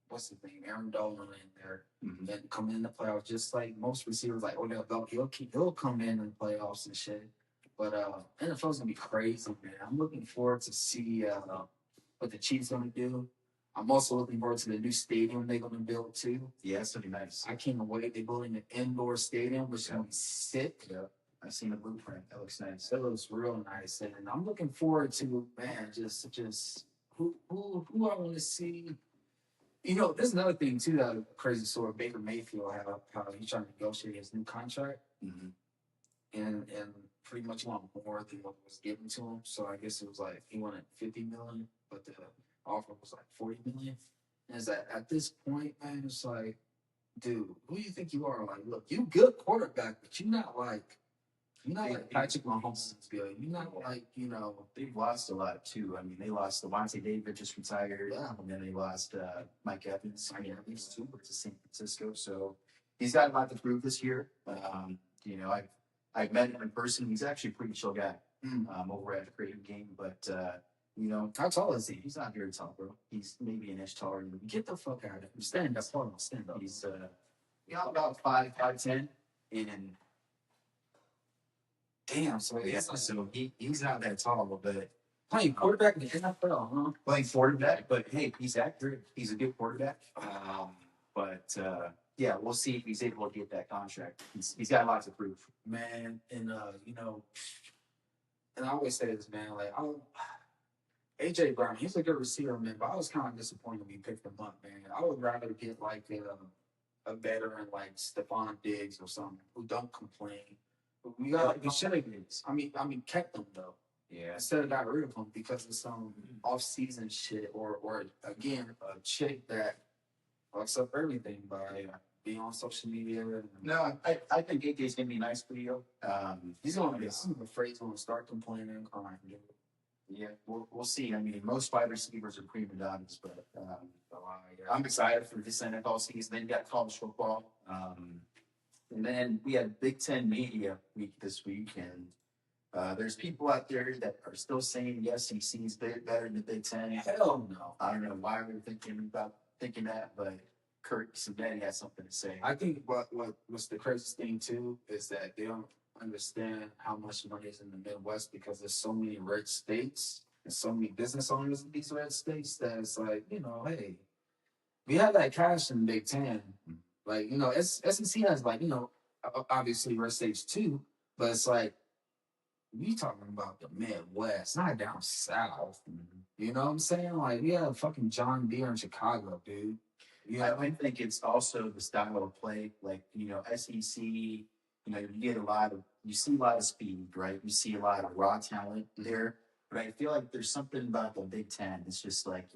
what's his name, Aaron Donald in there, and come in the playoffs just like most receivers, like Odell Beckham. He'll come in the playoffs and shit. But NFL's gonna be crazy, man. I'm looking forward to see what the Chiefs gonna do. I'm also looking forward to the new stadium they're gonna build too. Yeah, it's gonna be nice. I can't wait. They're building an indoor stadium, which is gonna be sick. Yeah, I've seen the blueprint. That looks nice. That looks real nice, and I'm looking forward to just who I want to see. There's another thing too, that crazy story. Baker Mayfield, how he's trying to negotiate his new contract, and pretty much want more than what was given to him. So I guess it was like he wanted $50 million, but the offer was like $40 million. And it's that at this point, man, it's like, dude, who do you think you are? Like, look, you good quarterback, but you're not like Patrick Mahomes is good. You're not like, They've lost a lot too. I mean, they lost Devontae David, just retired, and then they lost Mike Evans. I mean, at least two to San Francisco. So he's got a lot to prove this year. I've met him in person. He's actually a pretty chill guy over at the Creighton game. But, how tall is he? He's not very tall, bro. He's maybe an inch taller than me. Get the fuck out of here. Stand up. Hold on. Stand up. He's about 5'10", and damn. So he's not that tall, but playing quarterback in the NFL, huh? Playing quarterback, but hey, he's accurate. He's a good quarterback. Yeah, we'll see if he's able to get that contract. He's got a lot to prove. Man, and and I always say this, man, like, AJ Brown, he's a good receiver, man, but I was kind of disappointed we picked him up, man. I would rather get like a veteran like Stephon Diggs or something who don't complain. We should have. I mean, kept him though. Yeah. Instead of got rid of him because of some off-season shit or again a chick that fucks up everything by being on social media. No, I think AJ's gonna be nice for you. He's gonna be. I'm afraid he's gonna start complaining and crying. Yeah, we'll see. I mean, most wide receivers are prima donnas, but I'm excited for this NFL season. Then you got college football, and then we had Big Ten Media Week this week, and there's people out there that are still saying the SEC is better than the Big Ten. Hell no. I don't know why we're thinking that, but Kurt Sabetti has something to say. I think what's the craziest thing too is that they don't understand how much money is in the Midwest because there's so many red states and so many business owners in these red states that it's like, hey, we have that cash in the Big Ten. Like, SEC has like, obviously red states too, but it's like, we talking about the Midwest, not down south. You know what I'm saying? Like, we have fucking John Deere in Chicago, dude. I think it's also the style of play. Like, SEC, you see a lot of speed, right? You see a lot of raw talent there. But I feel like there's something about the Big Ten. It's just like,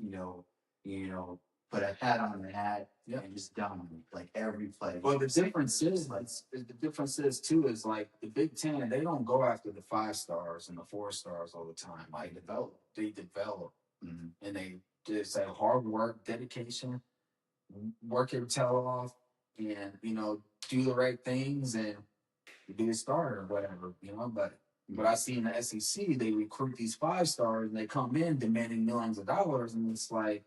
put a hat on the hat and just dominate like every play. Well, the difference is too is like the Big Ten, they don't go after the 5 stars and the 4 stars all the time. Like they develop, and they just say hard work, dedication, work your tail off, and do the right things and be a starter or whatever. But I see in the SEC, they recruit these 5 stars and they come in demanding millions of dollars, and it's like,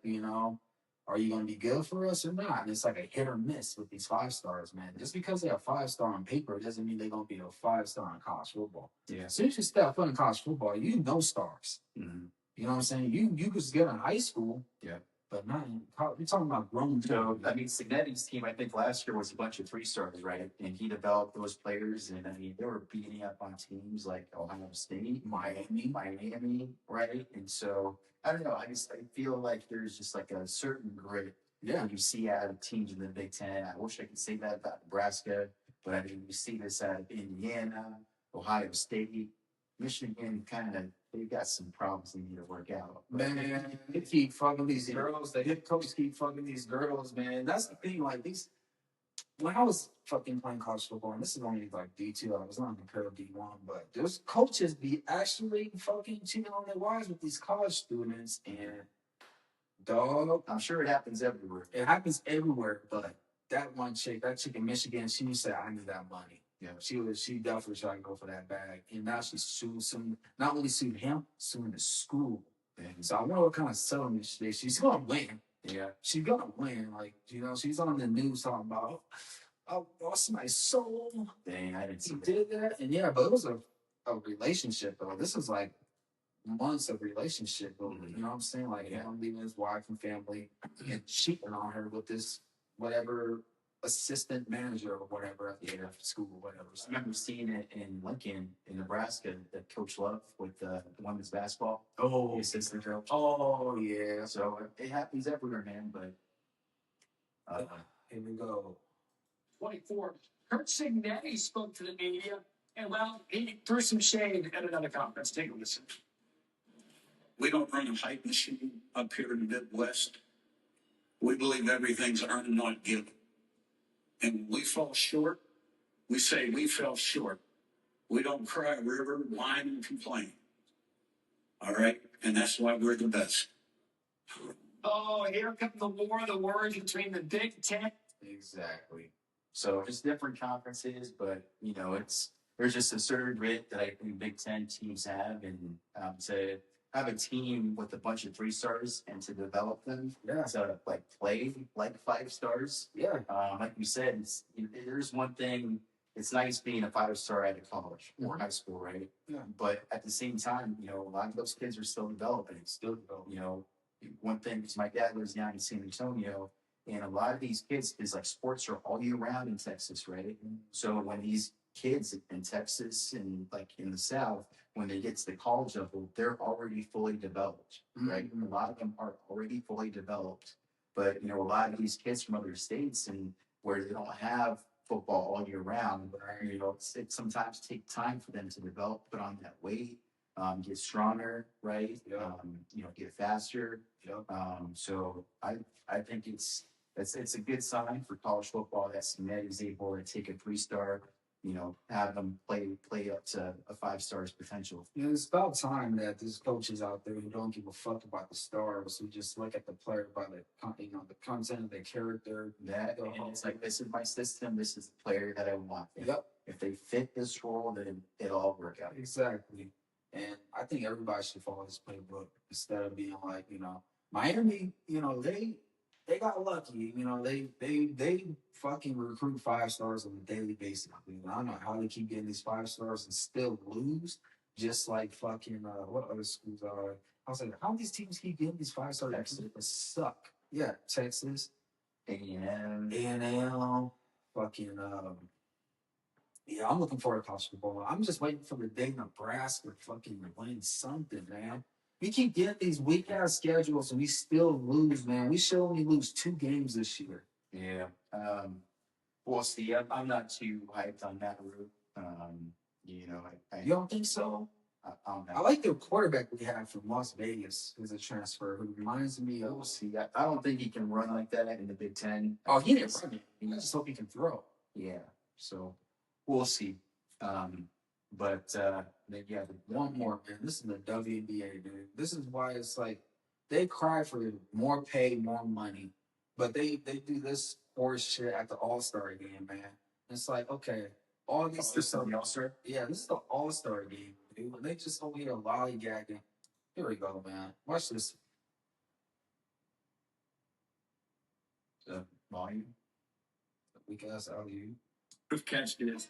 are you going to be good for us or not? And it's like a hit or miss with these 5 stars, man. Just because they're a 5-star on paper doesn't mean they're going to be a 5-star in college football. Yeah. As soon as you step foot in college football, stars. Mm-hmm. You know what I'm saying? You just get in high school. Yeah. But not in college. You're talking about grown. So, I mean, Signetti's team, I think last year was a bunch of 3 stars, right? And he developed those players. And I mean, they were beating up on teams like Ohio State, Miami, right? And so, I don't know. I feel like there's just like a certain grit you see out of teams in the Big Ten. I wish I could say that about Nebraska, but I mean, you see this out of Indiana, Ohio State, Michigan. They've got some problems they need to work out. Man, they keep fucking these girls. The head coach keep fucking these girls, man. That's the thing. Like when I was fucking playing college football, and this is only like D2, I was not compared to D1, but those coaches be actually fucking cheating on their wives with these college students, and dog, I'm sure it happens everywhere. It happens everywhere, but that chick in Michigan, she said, I need that money. Yeah, she definitely tried to go for that bag, and now she's not only sued him, suing the school. And so I wonder what kind of settlement she's gonna win. Yeah, she's gonna win. Like, she's on the news talking about, I lost my soul. Dang, I didn't see that. Did that, and but it was a relationship though. This is like months of relationship building. You know what I'm saying? Like him leaving his wife and family and cheating on her with this whatever assistant manager or whatever at the school or whatever. So I remember seeing it in Lincoln, in Nebraska, that Coach Love with women's basketball. Oh, the assistant coach. Oh, yeah. So it happens everywhere, man. But here we go. 24. Kurt Signetti spoke to the media, and he threw some shade at another conference. Take a listen. We don't run a hype machine up here in the Midwest. We believe everything's earned, not given. And when we fall short, we say we fell short. We don't cry a river, whine, and complain. All right? And that's why we're the best. Oh, here come the war of the words between the Big Ten. Exactly. So just different conferences, but, there's just a certain grit that I think Big Ten teams have. And to have a team with a bunch of 3 stars and to develop them to play like 5 stars. Yeah. Like you said, there's one thing. It's nice being a 5-star out of college or high school, right? Yeah. But at the same time, a lot of those kids are still developing. One thing is my dad lives down in San Antonio, and a lot of these kids is like sports are all year round in Texas, right? So when these kids in Texas and like in the South, when they get to the college level, they're already fully developed, right? A lot of them are already fully developed. But a lot of these kids from other states and where they don't have football all year round, it sometimes takes time for them to develop, put on that weight, get stronger, right? Get faster. So I think it's a good sign for college football that Cincinnati is able to take a 3-star, have them play up to a 5 stars potential. It's about time that there's coaches out there who don't give a fuck about the stars, who just look at the player by the content, their character. And it's like, this is my system. This is the player that I want. If they fit this role, then it'll all work out. Exactly. And I think everybody should follow this playbook instead of being like, Miami, they got lucky. They fucking recruit 5 stars on a daily basis. I don't know how they keep getting these 5 stars and still lose. Just like fucking what other schools are? I was like, how these teams keep getting these 5 stars? Texas suck. Yeah, Texas, A&M, fucking yeah, I'm looking forward to college football. I'm just waiting for the day Nebraska fucking wins something, man. We keep getting these weak ass schedules and we still lose, man. We should only lose 2 games this year. Yeah. We'll see. I'm not too hyped on that route. You don't think so? I like the quarterback we have from Las Vegas as a transfer who reminds me of. We'll see. I don't think he can run like that in the Big Ten. Oh, he didn't run it. I just hope he can throw. Yeah. So we'll see. But yeah, one more, man. This is the WNBA, dude. This is why it's like they cry for more pay, more money, but they do this horse shit at the All-Star game, man. It's like, okay, all these. This is the All-Star? Yeah, this is the All-Star game, dude. And they just over here lollygagging. Here we go, man. Watch this. The volume. Weak ass out of you. Good catch, this.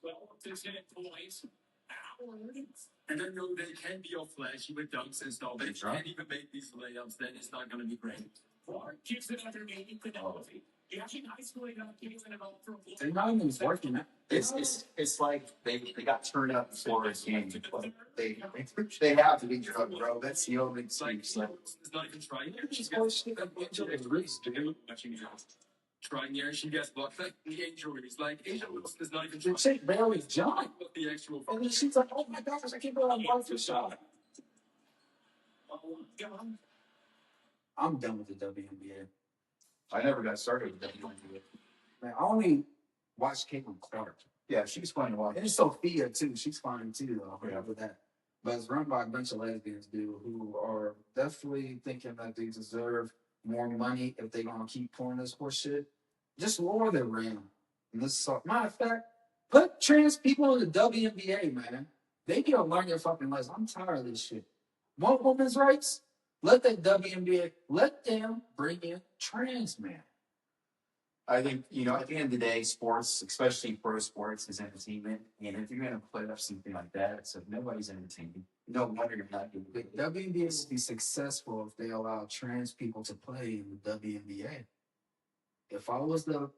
Well, there's getting toys. And I know they can be all flashy with dunks and stuff, but if you can't even make these layups, then it's not going to be great. Or gives it under maybe fidelity. You actually high school giving it all for a they're not even working. It's like they got turned up for a game. They have to be drunk, bro. That's the only excuse. Like, it's not even trying. She's trying here, she gets blocked. Like the injuries, like Angel Wilson is not even trying. She barely jumped. The actual. And then she's like, "Oh my gosh, I can't believe I lost this shot." I'm done with the WNBA. I never got started with WNBA. Man, I only watched Caitlin Clark. Yeah, she's fun to watch. And Sophia too. She's fine too, though. Yeah, with that. But it's run by a bunch of lesbians, dude, who are definitely thinking that they deserve more money if they're gonna keep pulling this horse shit. Just lower their rim. And this is matter of fact, put trans people in the WNBA, man. They need to learn their fucking lesson. I'm tired of this shit. Want women's rights? Let the WNBA, let them bring in trans men. I think, at the end of the day, sports, especially pro sports, is entertainment. And if you're going to put up something like that, so nobody's entertaining. No wonder you're not doing it. The WNBA will be successful if they allow trans people to play in the WNBA. If I was the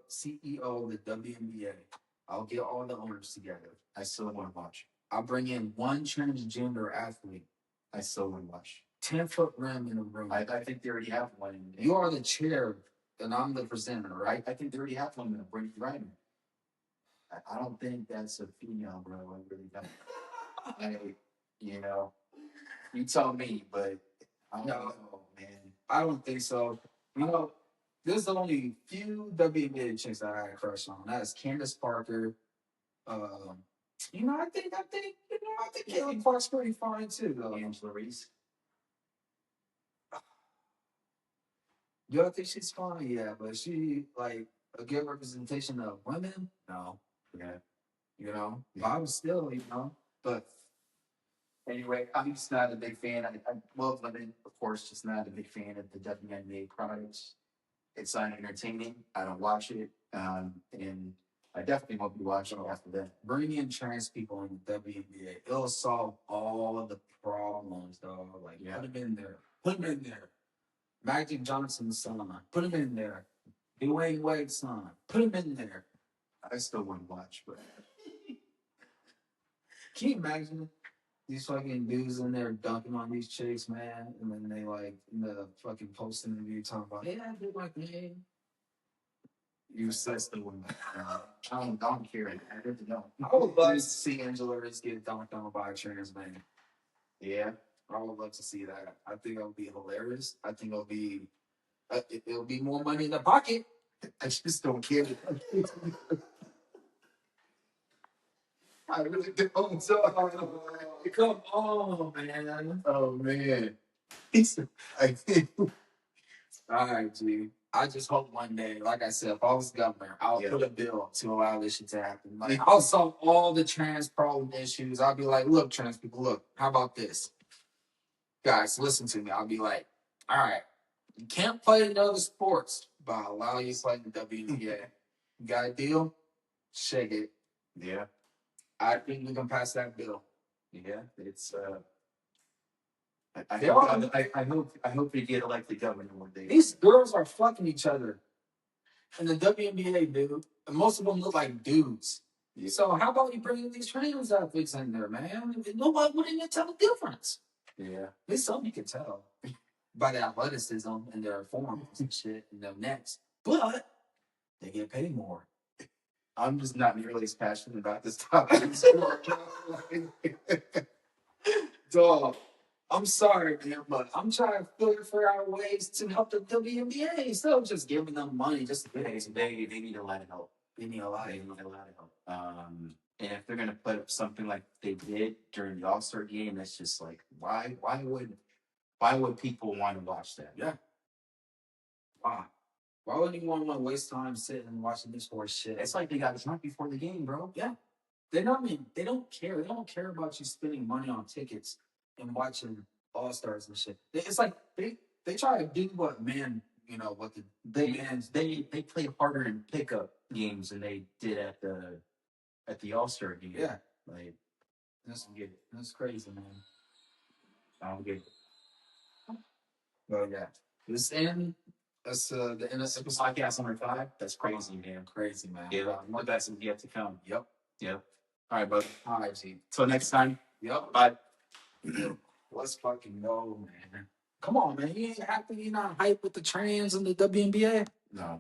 CEO of the WNBA, I'll get all the owners together. I still want to watch. I'll bring in one transgender athlete. I still want to watch. 10-foot rim in a room. I think they already have one. You are the chair, and I'm the presenter, right? I think they already have one. Brittany Griner. I don't think that's a female, bro. I really don't. You tell me, but I don't know, man. I don't think so. There's only few WNBA chicks that I had a crush on. That's Candace Parker. I think Caitlin Clark's pretty fine too, though. Angela Reese. Do I think she's fine? Yeah, but she like a good representation of women? No. Yeah. But I was still, but anyway, I'm just not a big fan. I love women, of course, just not a big fan of the WNBA products. It's not entertaining. I don't watch it. And I definitely won't be watching it after that. Bring in trans people in the WNBA. It'll solve all the problems, dog. Put them in there. Magic Johnson's son. Put him in there. Dwayne Wade's son. Put him in there. I still wouldn't watch, but Can you imagine these fucking dudes in there dunking on these chicks, man? And then they like in the fucking post interview talking about, hey, I did my thing. you still wouldn't. I don't care. I really don't. I would love to see Angela Ricks get dunked on by a trans man. Yeah. I would love to see that. I think it'll be hilarious. I think it'll be more money in the pocket. I just don't care. I really don't. Come on, man. Oh man. All right, G. I just hope one day, like I said, if I was governor, I'll put a bill to allow this shit to happen. Like, I'll solve all the trans problem issues. I'll be like, look, trans people, look, how about this? Guys, listen to me. I'll be like, all right, you can't play in other sports, but I'll allow you to play in the WNBA. You got a deal? Shake it. Yeah. I think we can pass that bill. Yeah. It's I hope you get elected governor one day. These girls are fucking each other in the WNBA, dude. And most of them look like dudes. Yeah. So how about you bring these trans athletes in there, man? Nobody wouldn't even tell the difference. Yeah. At least some you can tell by the athleticism and their forms and shit and their necks. But they get paid more. I'm just not nearly as passionate about this topic. Dog. I'm sorry, man, but I'm trying to figure out ways to help the WNBA instead of just giving them money. Just they need a lot of help. They need a lot of help. And if they're gonna put up something like they did during the All-Star game, that's just like why would people want to watch that? Yeah. Why would anyone want to waste time sitting and watching this horse shit? It's like they got drunk before the game, bro. Yeah. They don't care. They don't care about you spending money on tickets and watching All-Stars and shit. It's like they try to do what men, what they play harder in pickup games than they did at the All-Star game. Yeah. Like that's crazy, man. I don't get it. Well, yeah. That's the innocent podcast number 5. That's crazy, man. Crazy, man. Yeah, more bets yet to come. Yep. All right, bud. All right, G. Till next time. Yep. Bye. Let's fucking go, man. Come on, man. You ain't happy? You're not hyped with the trans and the WNBA? No.